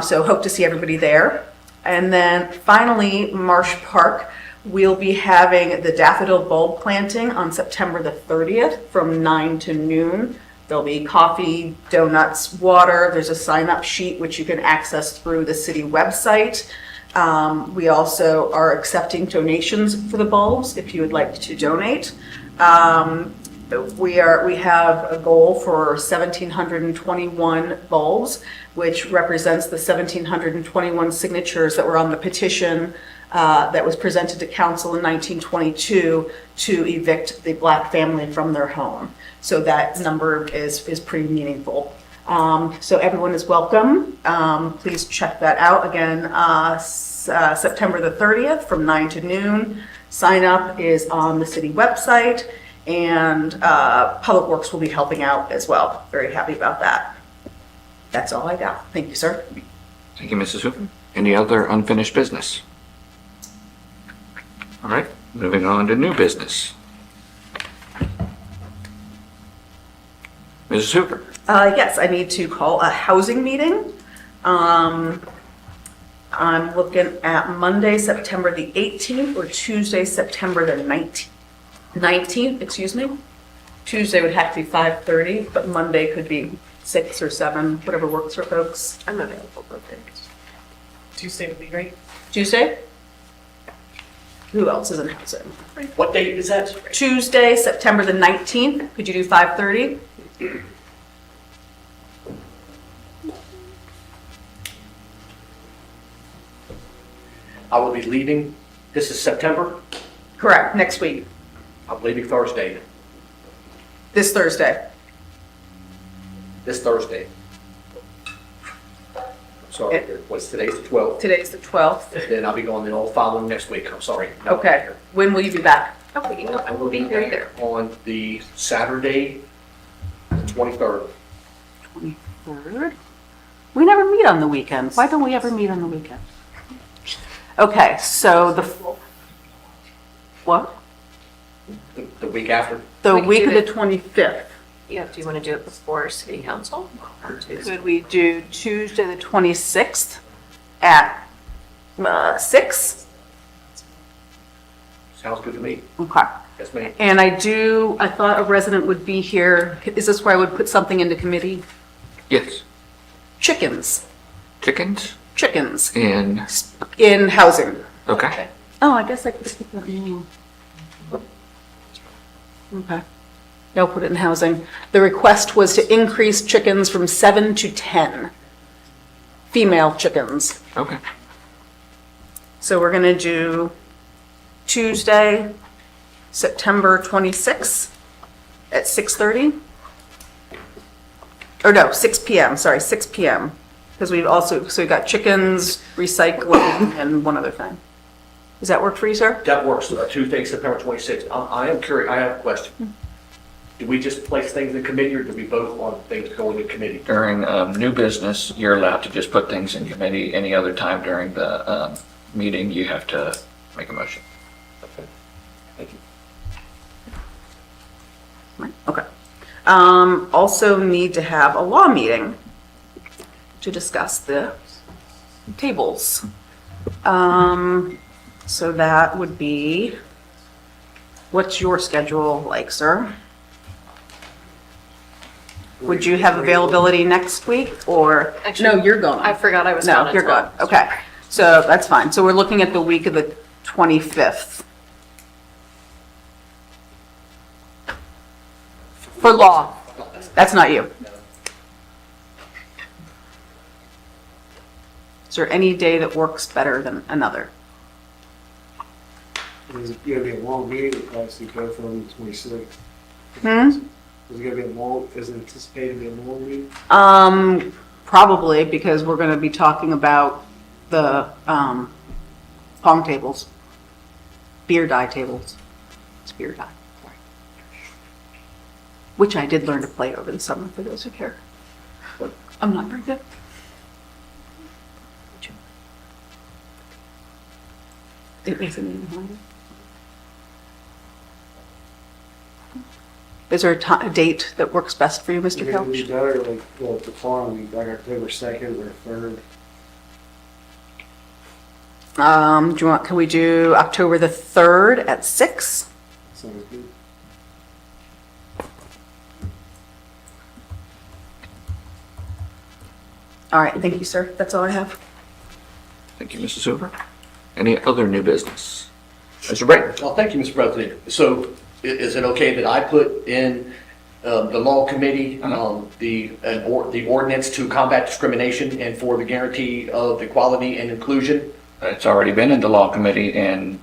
So hope to see everybody there. And then finally, Marsh Park, we'll be having the daffodil bulb planting on September the 30th from 9 to noon. There'll be coffee, donuts, water. There's a sign-up sheet which you can access through the city website. We also are accepting donations for the bulbs if you would like to donate. We have a goal for 1,721 bulbs, which represents the 1,721 signatures that were on the petition that was presented to council in 1922 to evict the Black family from their home. So that number is pretty meaningful. So everyone is welcome. Please check that out again. September the 30th from 9 to noon. Sign up is on the city website, and Public Works will be helping out as well. Very happy about that. That's all I got. Thank you, sir. Thank you, Mrs. Hoover. Any other unfinished business? All right, moving on to new business. Mrs. Hoover. Yes, I need to call a housing meeting. I'm looking at Monday, September the 18th, or Tuesday, September the 19th, excuse me. Tuesday would have to be 5:30, but Monday could be 6 or 7, whatever works for folks. I'm available both days. Tuesday would be great. Tuesday? Who else is in housing? What date is that? Tuesday, September the 19th, could you do 5:30? I will be leaving, this is September, Correct, next week, I'm leaving Thursday, this Thursday. this Thursday. Sorry, what's today's the 12th? Today's the 12th. Then I'll be going the all following next week, I'm sorry. Okay, when will you be back? Okay, I will be there on the Saturday, the 23rd. 23rd? We never meet on the weekends. Why don't we ever meet on the weekend? Okay, so what? The week after. The We can week do of the the- 25th. Yeah, do you want to do it before city council? Or Tuesday? Could we do Tuesday, the 26th at 6? Sounds good to me. Okay. Yes, ma'am. And I thought a resident would be here. Is this where I would put something into committee? Yes. Chickens. Chickens Chickens in, in housing. okay. Oh, I guess I could put that in. Okay. I'll put it in housing. The request was to increase chickens from 7 to 10. Female chickens. Okay. So we're gonna do Tuesday, September 26th at 6:30? Or no, 6 PM, sorry, 6 PM. Because we've also, so we've got chickens, recycling, and one other thing. Does that work for you, sir? That works, Tuesday, September 26th. I am curious, I have a question. Do we just place things in committee, or do we vote on things going in committee? During new business, you're allowed to just put things in committee. Any other time during the meeting, you have to make a motion. Okay. Thank you. Right, okay. Also need to have a law meeting to discuss the tables. So that would be, what's your schedule like, sir? Would you have availability next week, or? Actually, No, you're gone. I forgot I was No, gone as you're well. gone. Okay, so that's fine. So we're looking at the week of the 25th. For law. That's not you. Is there any day that works better than another? Is it gonna be a long meeting, it has to go from 26th? Hmm? Is it gonna be a long, is it anticipated to be a long meeting? Probably, because we're gonna be talking about the, pong tables. Beer die tables. It's beer die. Which I did learn to play over the summer, for those who care. But I'm not very good. It isn't even hard. Is there a date that works best for you, Mr. It would be Kelch? better like, well, the following week, like October 2nd or 3rd. Do you want, can we do October the 3rd at 6? Sounds good. All right, thank you, sir. That's all I have. Thank you, Mrs. Hoover. Any other new business? Mr. Brayton? Well, thank you, Mr. President. So is it okay that I put in the law committee, the ordinance to combat discrimination and for the guarantee of equality and inclusion? It's already been in the law committee and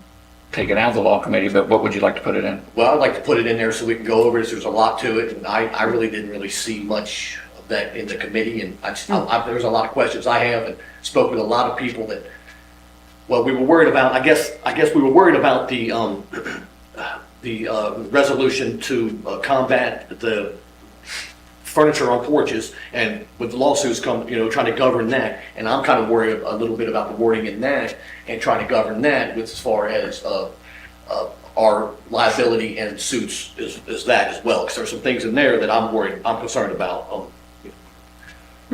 taken out of the law committee, but what would you like to put it in? Well, I'd like to put it in there so we can go over this. There's a lot to it, and I really didn't really see much of that in the committee, and there's a lot of questions I have, and spoke with a lot of people that, well, we were worried about, I guess we were worried about the resolution to combat the furniture on porches, and with the lawsuits come, trying to govern that, and I'm kind of worried a little bit about the wording in that, and trying to govern that with as far as our liability and suits is that as well, because there's some things in there that I'm concerned about.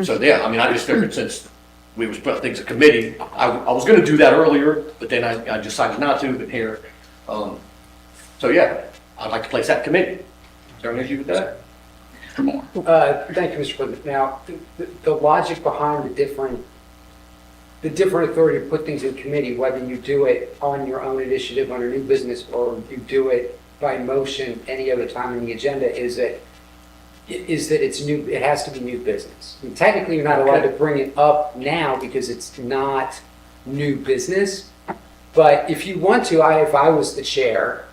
So yeah, I mean, I just figured since we was putting things in committee. I was gonna do that earlier, but then I decided not to, but here. So yeah, I'd like to place that in committee. Is there an issue with that? Thank you, Mr. President. Now, the logic behind the different authority to put things in committee, whether you do it on your own initiative under new business or you do it by motion any other time in the agenda, is that it's new. It has to be new business. And technically, you're not allowed to bring it up now because it's not new business. But if you want to, if I was the chair,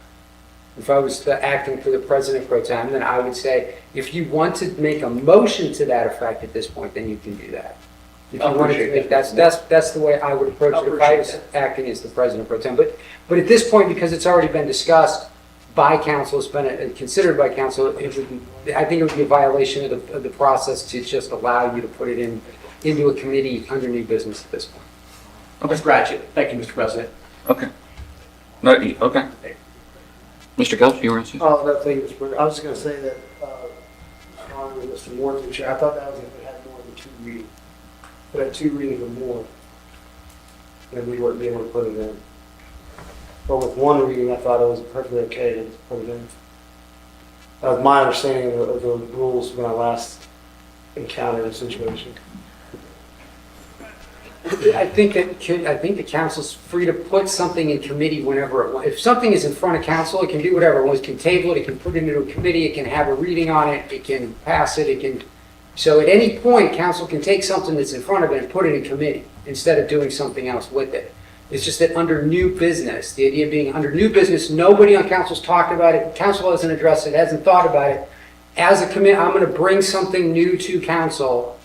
if I was acting for the president pro tem, then I would say, if you want to make a motion to that effect at this point, then you can do that. If you wanted to make, that's the way I would approach it if I was acting as the president pro tem. But at this point, because it's already been discussed by council, it's been considered by council, I think it would be a violation of the process to just allow you to put it into a committee under new business at this point. Okay. Scratch it. Thank you, Mr. President. Okay. No, okay. Mr. Kelch, you were going to say? Oh, no, thank you, Mr. President. I was just going to say that, honoring Mr. Morton, I thought that was if it had more than 2 readings. If it had 2 readings or more, then we wouldn't be able to put it in. But with 1 reading, I thought it was perfectly okay to put it in. That was my understanding of the rules when I last encountered a situation. I think the council's free to put something in committee whenever it wants. If something is in front of council, it can do whatever it wants. It can table it, it can put it into a committee, it can have a reading on it, it can pass it, so at any point, council can take something that's in front of it and put it in committee instead of doing something else with it. It's just that under new business, the idea being under new business, nobody on council's talked about it, council hasn't addressed it, hasn't thought about it. As a committee, I'm going to bring something new to council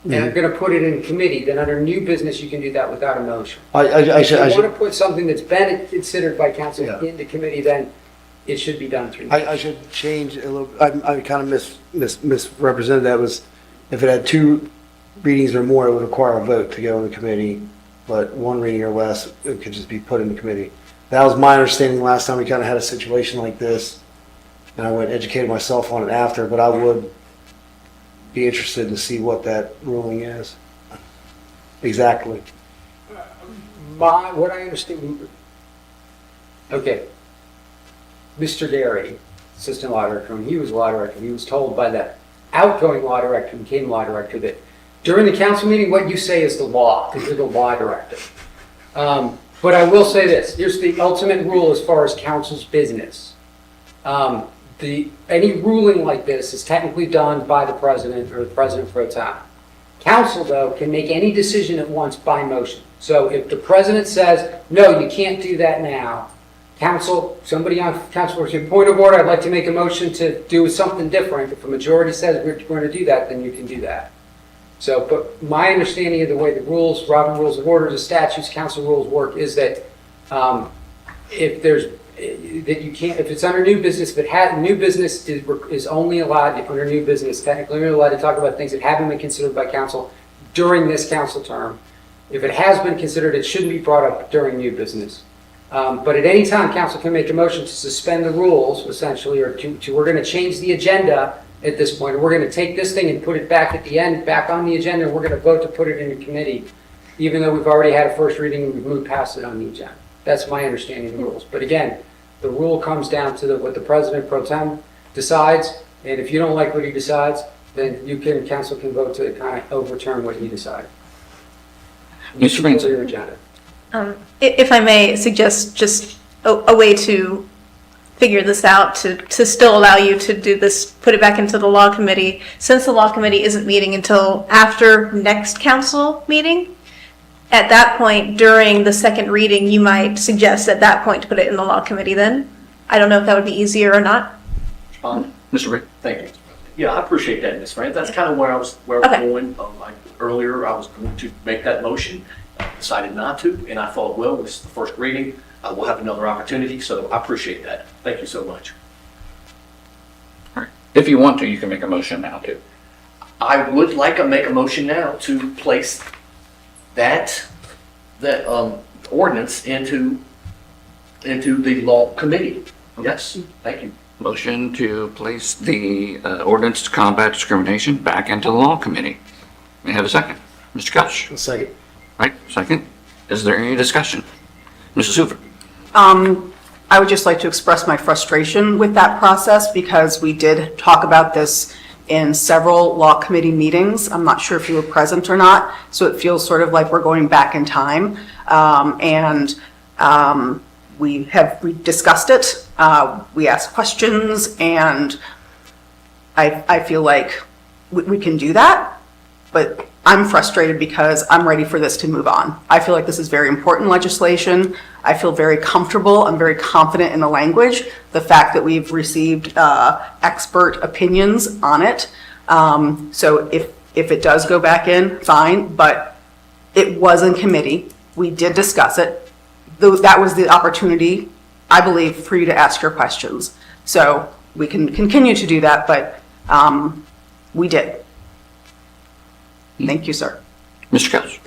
and I'm going to put it in committee, then under new business, you can do that without a motion. If you want to put something that's been considered by council into committee, then it should be done through. I should change a little, I kind of misrepresented that. Was if it had 2 readings or more, it would require a vote to go in the committee, but 1 reading or less, it could just be put in the committee. That was my understanding last time we kind of had a situation like this, and I went and educated myself on it after, but I would be interested to see what that ruling is. Exactly. What I understand, okay, Mr. Gary, Assistant Law Director, when he was Law Director, he was told by the outgoing Law Director, who became Law Director, that during the council meeting, what you say is the law, because you're the Law Director. But I will say this, here's the ultimate rule as far as council's business. Any ruling like this is technically done by the president or the president pro tem. Council, though, can make any decision at once by motion. So if the president says, no, you can't do that now, council, somebody on council will say, point of order, I'd like to make a motion to do something different. If a majority says we're going to do that, then you can do that. So, but my understanding of the way the rules, Robert Rules of Order, the statutes, council rules work is that that you can't, if it's under new business, if new business is only allowed, under new business, technically you're allowed to talk about things that haven't been considered by council during this council term. If it has been considered, it shouldn't be brought up during new business. But at any time, council can make a motion to suspend the rules, essentially, or we're going to change the agenda at this point. We're going to take this thing and put it back at the end, back on the agenda, and we're going to vote to put it in a committee, even though we've already had a first reading and we've moved past it on the agenda. That's my understanding of the rules. But again, the rule comes down to what the president pro tem decides, and if you don't like what he decides, then council can vote to kind of overturn what he decided. Mr. Branson. Your agenda. If I may suggest just a way to figure this out, to still allow you to do this, put it back into the law committee, since the law committee isn't meeting until after next council meeting. At that point, during the second reading, you might suggest at that point to put it in the law committee then. I don't know if that would be easier or not. Mr. Ray. Thank you. Yeah, I appreciate that, Ms. France. That's kind of where I was going. Earlier, I was going to make that motion. I decided not to, and I thought, well, this is the first reading. We'll have another opportunity, so I appreciate that. Thank you so much. All right. If you want to, you can make a motion now, too. I would like to make a motion now to place that ordinance into the law committee. Yes, thank you. Motion to place the ordinance to combat discrimination back into the law committee. May I have a second? Mr. Couch? Second. Right, second. Is there any discussion? Mrs. Hoover? I would just like to express my frustration with that process because we did talk about this in several law committee meetings. I'm not sure if you were present or not, so it feels sort of like we're going back in time. We discussed it, we asked questions, and I feel like we can do that, but I'm frustrated because I'm ready for this to move on. I feel like this is very important legislation. I feel very comfortable. I'm very confident in the language. The fact that we've received expert opinions on it. So if it does go back in, fine, but it was in committee. We did discuss it. That was the opportunity, I believe, for you to ask your questions. So we can continue to do that, but we did. Thank you, sir. Mr. Couch?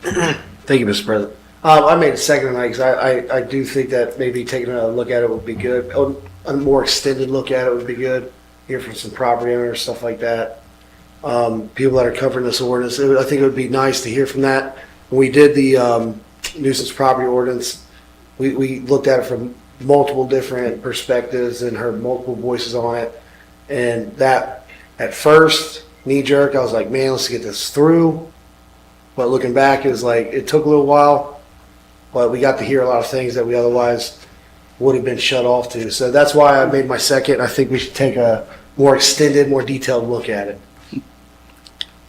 Thank you, Mr. President. I made a second tonight because I do think that maybe taking a look at it would be good. A more extended look at it would be good. Hear from some property owners, stuff like that. People that are covering this ordinance. I think it would be nice to hear from that. When we did the nuisance property ordinance, we looked at it from multiple different perspectives and heard multiple voices on it. And that, at first, knee jerk, I was like, man, let's get this through. But looking back, it was like, it took a little while, but we got to hear a lot of things that we otherwise would have been shut off to. So that's why I made my second. I think we should take a more extended, more detailed look at it.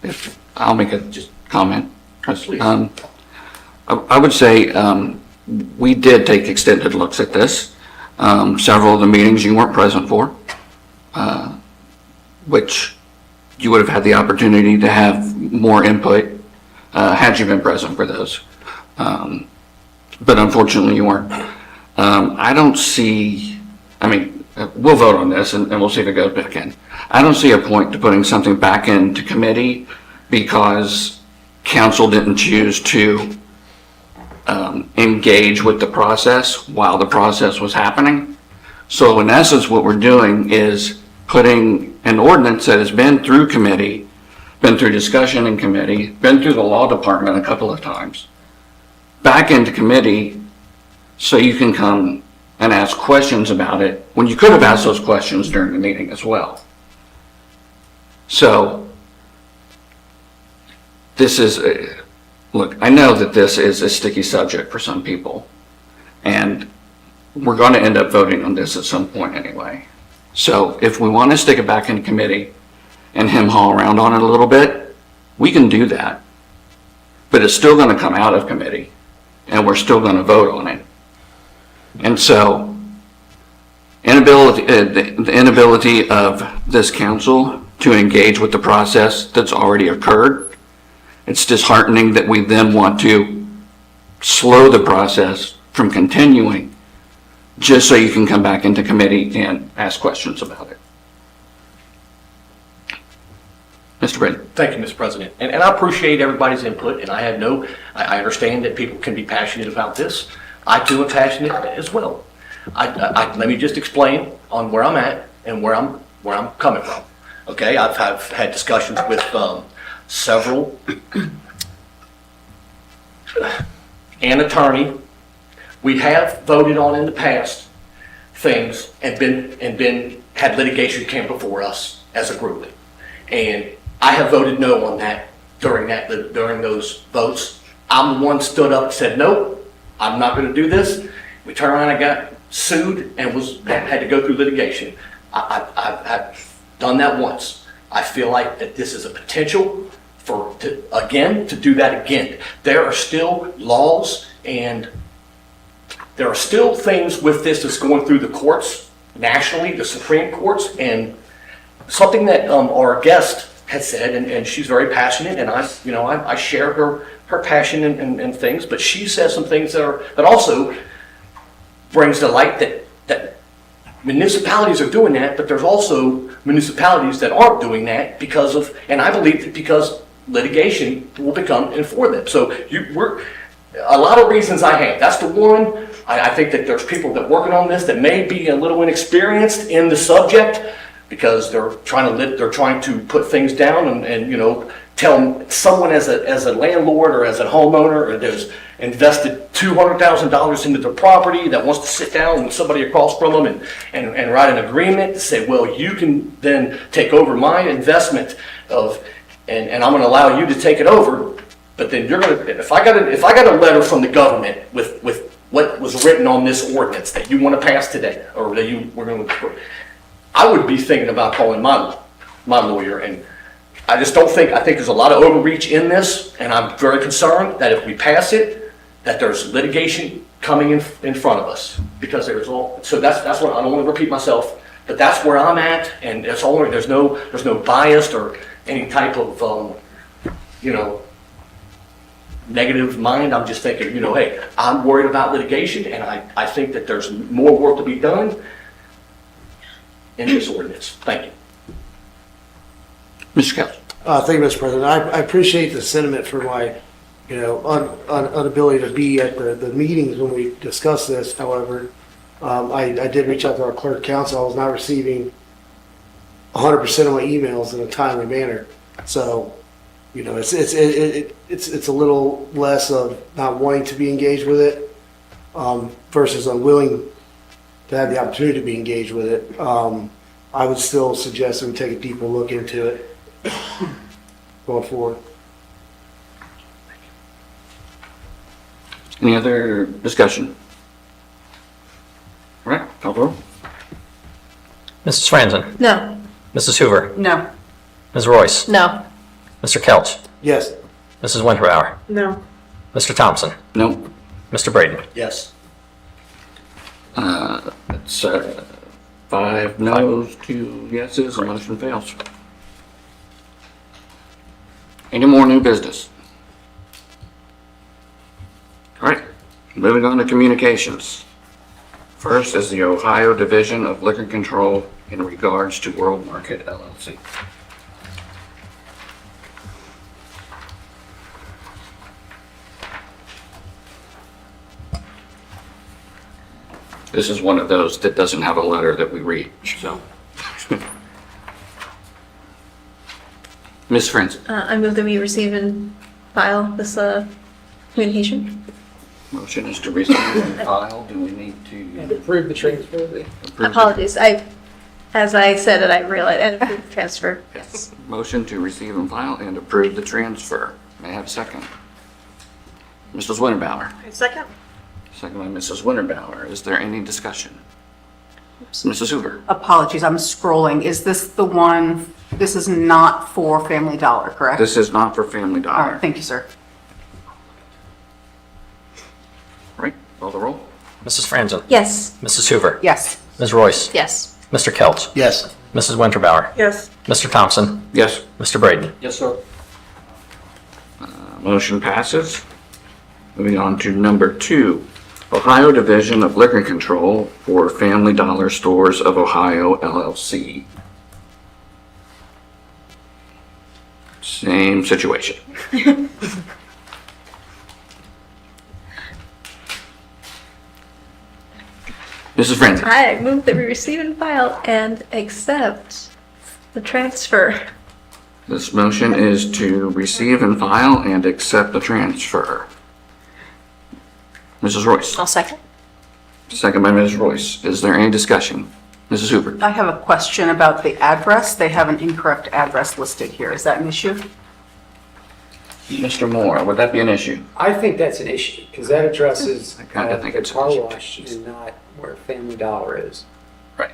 If I'll make a just comment. I would say we did take extended looks at this. Several of the meetings you weren't present for, which you would have had the opportunity to have more input had you been present for those. But unfortunately you weren't. I don't see, we'll vote on this and we'll see if it goes back in. I don't see a point to putting something back into committee because council didn't choose to engage with the process while the process was happening. So in essence, what we're doing is putting an ordinance that has been through committee, been through discussion in committee, been through the law department a couple of times, back into committee so you can come and ask questions about it when you could have asked those questions during the meeting as well. So this is, look, I know that this is a sticky subject for some people, and we're going to end up voting on this at some point anyway. So if we want to stick it back in committee and haul around on it a little bit, we can do that. But it's still going to come out of committee, and we're still going to vote on it. And so the inability of this council to engage with the process that's already occurred, it's disheartening that we then want to slow the process from continuing just so you can come back into committee and ask questions about it. Mr. Brady. Thank you, Mr. President. And I appreciate everybody's input, and I understand that people can be passionate about this. I too am passionate as well. Let me just explain on where I'm at and where I'm coming from. Okay, I've had discussions with several, an attorney. We have voted on in the past things and had litigation came before us as a group, and I have voted no on that during those votes. I'm the one stood up and said, nope, I'm not going to do this. We turned around and got sued and had to go through litigation. I've done that once. I feel like that this is a potential to do that again. There are still laws and there are still things with this that's going through the courts nationally, the Supreme Courts, and something that our guest has said, and she's very passionate, and I share her passion and things, but she says some things that also brings to light that municipalities are doing that, but there's also municipalities that aren't doing that and I believe that because litigation will become in for them. So we're a lot of reasons I have. That's the one. I think that there's people that working on this that may be a little inexperienced in the subject because they're trying to put things down and tell someone as a landlord or as a homeowner or there's invested $200,000 into their property that wants to sit down with somebody across from them and write an agreement to say, well, you can then take over my investment and I'm going to allow you to take it over. But then you're going to, if I got a letter from the government with what was written on this ordinance that you want to pass today, or that we're going to, I would be thinking about calling my lawyer. And I just don't think, I think there's a lot of overreach in this, and I'm very concerned that if we pass it, that there's litigation coming in front of us, because there's all, so that's what, I don't want to repeat myself, but that's where I'm at, and there's no bias or any type of, negative mind. I'm just thinking, hey, I'm worried about litigation, and I think that there's more work to be done in this ordinance. Thank you. Mr. Kelly. Thank you, Mr. President. I appreciate the sentiment for my, inability to be at the meetings when we discuss this. However, I did reach out to our clerk counsel. I was not receiving 100% of my emails in a timely manner. So, it's a little less of not wanting to be engaged with it versus unwilling to have the opportunity to be engaged with it. I would still suggest that we take a deeper look into it going forward. Any other discussion? All right, call the roll. Mrs. Franzen? No. Mrs. Hoover? No. Ms. Royce? No. Mr. Kelch? Yes. Mrs. Winterbauer? No. Mr. Thompson? No. Mr. Braden? Yes. That's 5 no's, 2 yeses, and motion fails. Any more new business? All right, moving on to communications. First is the Ohio Division of Liquor Control in regards to World Market LLC. This is one of those that doesn't have a letter that we read, so. Ms. Franzen. I move that we receive and file this communication. Motion is to receive and file. Do we need to Approve the transfer. approve? Apologies. As I said it, I realized, and approve the transfer. Yes. Motion to receive and file and approve the transfer. May I have a second? Mrs. Winterbauer. Second. Second by Mrs. Winterbauer. Is there any discussion? Mrs. Hoover. Apologies, I'm scrolling. Is this the one, this is not for Family Dollar, correct? This is not for Family All Dollar. right, thank you, sir. Right, call the roll. Mrs. Franzen? Yes. Mrs. Hoover? Yes. Ms. Royce? Yes. Mr. Kelch? Yes. Mrs. Winterbauer? Yes. Mr. Thompson? Yes. Mr. Braden? Yes, sir. Motion passes. Moving on to number 2. Ohio Division of Liquor Control for Family Dollar Stores of Ohio, LLC. Same situation. Mrs. Franzen. I move that we receive and file and accept the transfer. This motion is to receive and file and accept the transfer. Mrs. Royce. I'll second. Second by Ms. Royce. Is there any discussion? Mrs. Hoover. I have a question about the address. They have an incorrect address listed here. Is that an issue? Mr. Moore, would that be an issue? I think that's an issue, because that address is I kinda think the it's an car issue. wash and not where Family Dollar is. Right.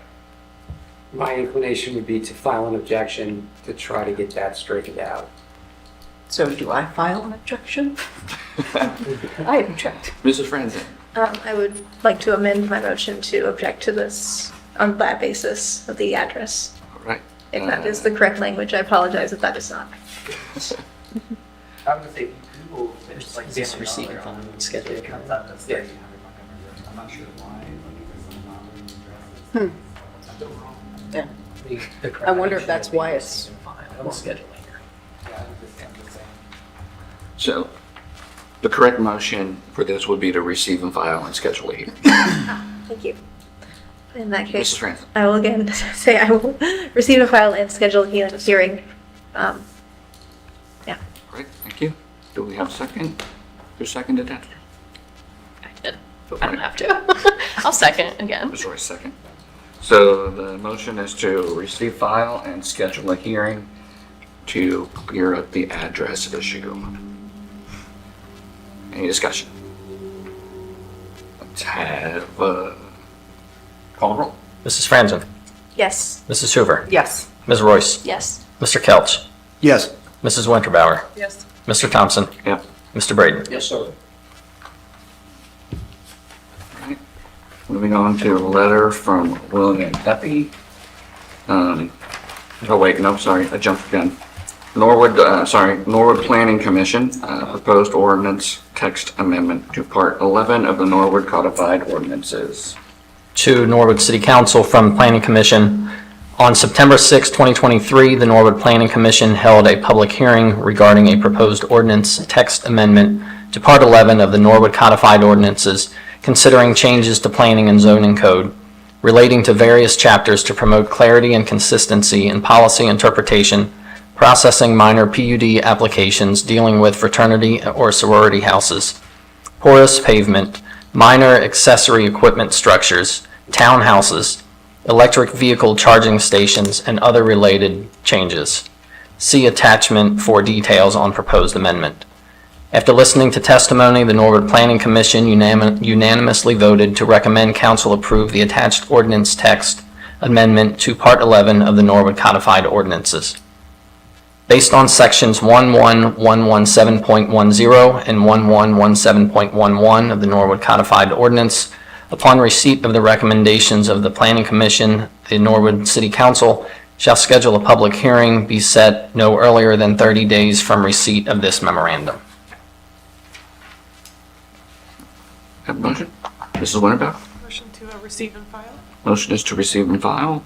My inclination would be to file an objection to try to get that straightened out. So do I file an objection? I object. Mrs. Franzen. I would like to amend my motion to object to this on that basis of the address. All right. If that is the correct language, I apologize if that is not. I would say Google, It's like this receiving file and schedule. Yeah. I'm not sure why. Yeah. I wonder if that's why it's. Scheduling. So, the correct motion for this would be to receive and file and schedule a hearing. Thank you. In that case, Mrs. Franzen. I will again say I will receive and file and schedule a hearing. Yeah. Do we have a second? Who seconded that? I did. I don't have to. I'll second again. Ms. Royce, second. So the motion is to receive, file, and schedule a hearing to clear up the address issue. Any discussion? Let's have, call the roll. Mrs. Franzen, Yes. Mrs. Hoover, Yes. Ms. Royce, Yes. Mr. Kelch, Yes. Mrs. Winterbauer, Yes. Mr. Thompson, Yep. Mr. Braden. Yes, sir. Moving on to a letter from William Pepe. Oh wait, no, sorry, I jumped again. Norwood Planning Commission, proposed ordinance text amendment to Part 11 of the Norwood Codified Ordinances. To Norwood City Council from Planning Commission. On September 6, 2023, the Norwood Planning Commission held a public hearing regarding a proposed ordinance text amendment to Part 11 of the Norwood Codified Ordinances, considering changes to planning and zoning code relating to various chapters to promote clarity and consistency in policy interpretation, processing minor PUD applications dealing with fraternity or sorority houses, porous pavement, minor accessory equipment structures, townhouses, electric vehicle charging stations, and other related changes. See attachment for details on proposed amendment. After listening to testimony, the Norwood Planning Commission unanimously voted to recommend council approve the attached ordinance text amendment to Part 11 of the Norwood Codified Ordinances. Based on sections 11117.10 and 1117.11 of the Norwood Codified Ordinance, upon receipt of the recommendations of the Planning Commission, the Norwood City Council shall schedule a public hearing be set no earlier than 30 days from receipt of this memorandum. Have a motion? Mrs. Winterbauer? Motion to receive and file? Motion is to receive and file.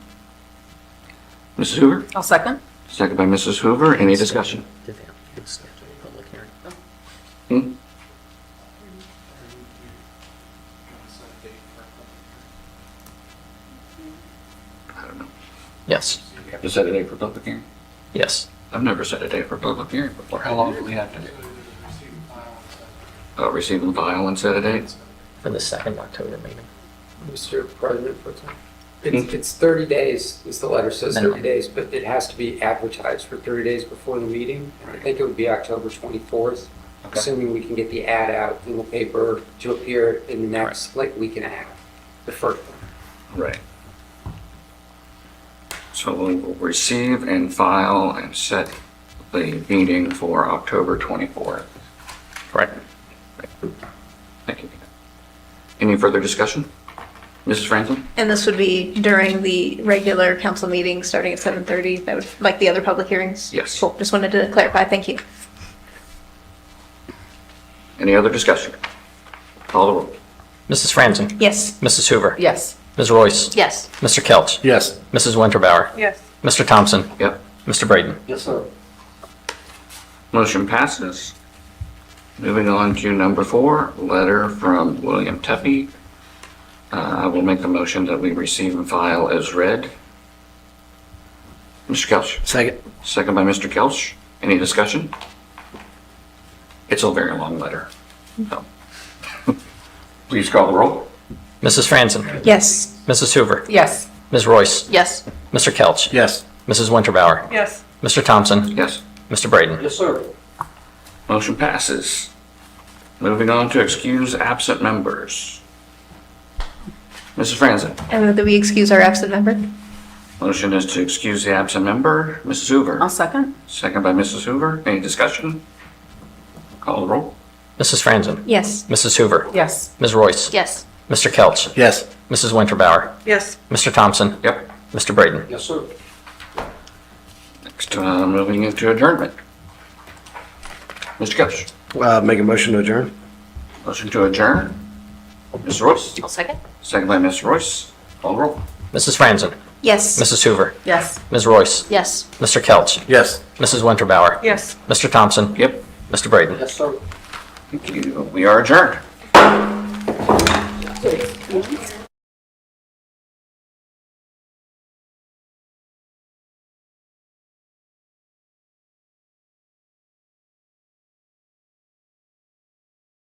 Mrs. Hoover? I'll second. Second by Mrs. Hoover. Any discussion? Hmm? I don't know. Yes. You have to set a date for public hearing? Yes. I've never set a date for public hearing before. How long do we have to do? Receive and file and set a date? For the second October meeting. Mr. President, it's 30 days, as the letter says, 30 days, but it has to be advertised for 30 days before the meeting. I think it would be October 24th, assuming we can get the ad out in the paper to appear in the next, week and a half, the first one. Right. So we'll receive and file and set the meeting for October 24th. Right. Thank you. Any further discussion? Mrs. Franklin? And this would be during the regular council meeting starting at 7:30, that would, like the other public hearings? Yes. Cool, just wanted to clarify, thank you. Any other discussion? Call the roll. Mrs. Franzen? Yes. Mrs. Hoover? Yes. Ms. Royce? Yes. Mr. Kelch? Yes. Mrs. Winterbauer? Yes. Mr. Thompson? Yep. Mr. Braden? Yes, sir. Motion passes. Moving on to number 4, letter from William Tepe. I will make the motion that we receive and file as read. Mr. Kelch? Second. Second by Mr. Kelch. Any discussion? It's a very long letter. So. Please call the roll. Mrs. Franzen? Yes. Mrs. Hoover? Yes. Ms. Royce? Yes. Mr. Kelch? Yes. Mrs. Winterbauer? Yes. Mr. Thompson? Yes. Mr. Braden? Yes, sir. Motion passes. Moving on to excuse absent members. Mrs. Franzen? And that we excuse our absent member? Motion is to excuse the absent member. Mrs. Hoover? I'll second. Second by Mrs. Hoover. Any discussion? Call the roll. Mrs. Franzen? Yes. Mrs. Hoover? Yes. Ms. Royce? Yes. Mr. Kelch? Yes. Mrs. Winterbauer? Yes. Mr. Thompson? Yep. Mr. Braden? Yes, sir. Next, moving into adjournment. Mr. Kelch? Make a motion to adjourn. Motion to adjourn. Ms. Royce? I'll second. Second by Ms. Royce. Call the roll. Mrs. Franzen? Yes. Mrs. Hoover? Yes. Ms. Royce? Yes. Mr. Kelch? Yes. Mrs. Winterbauer? Yes. Mr. Thompson? Yep. Mr. Braden? Yes, sir. Thank you. We are adjourned.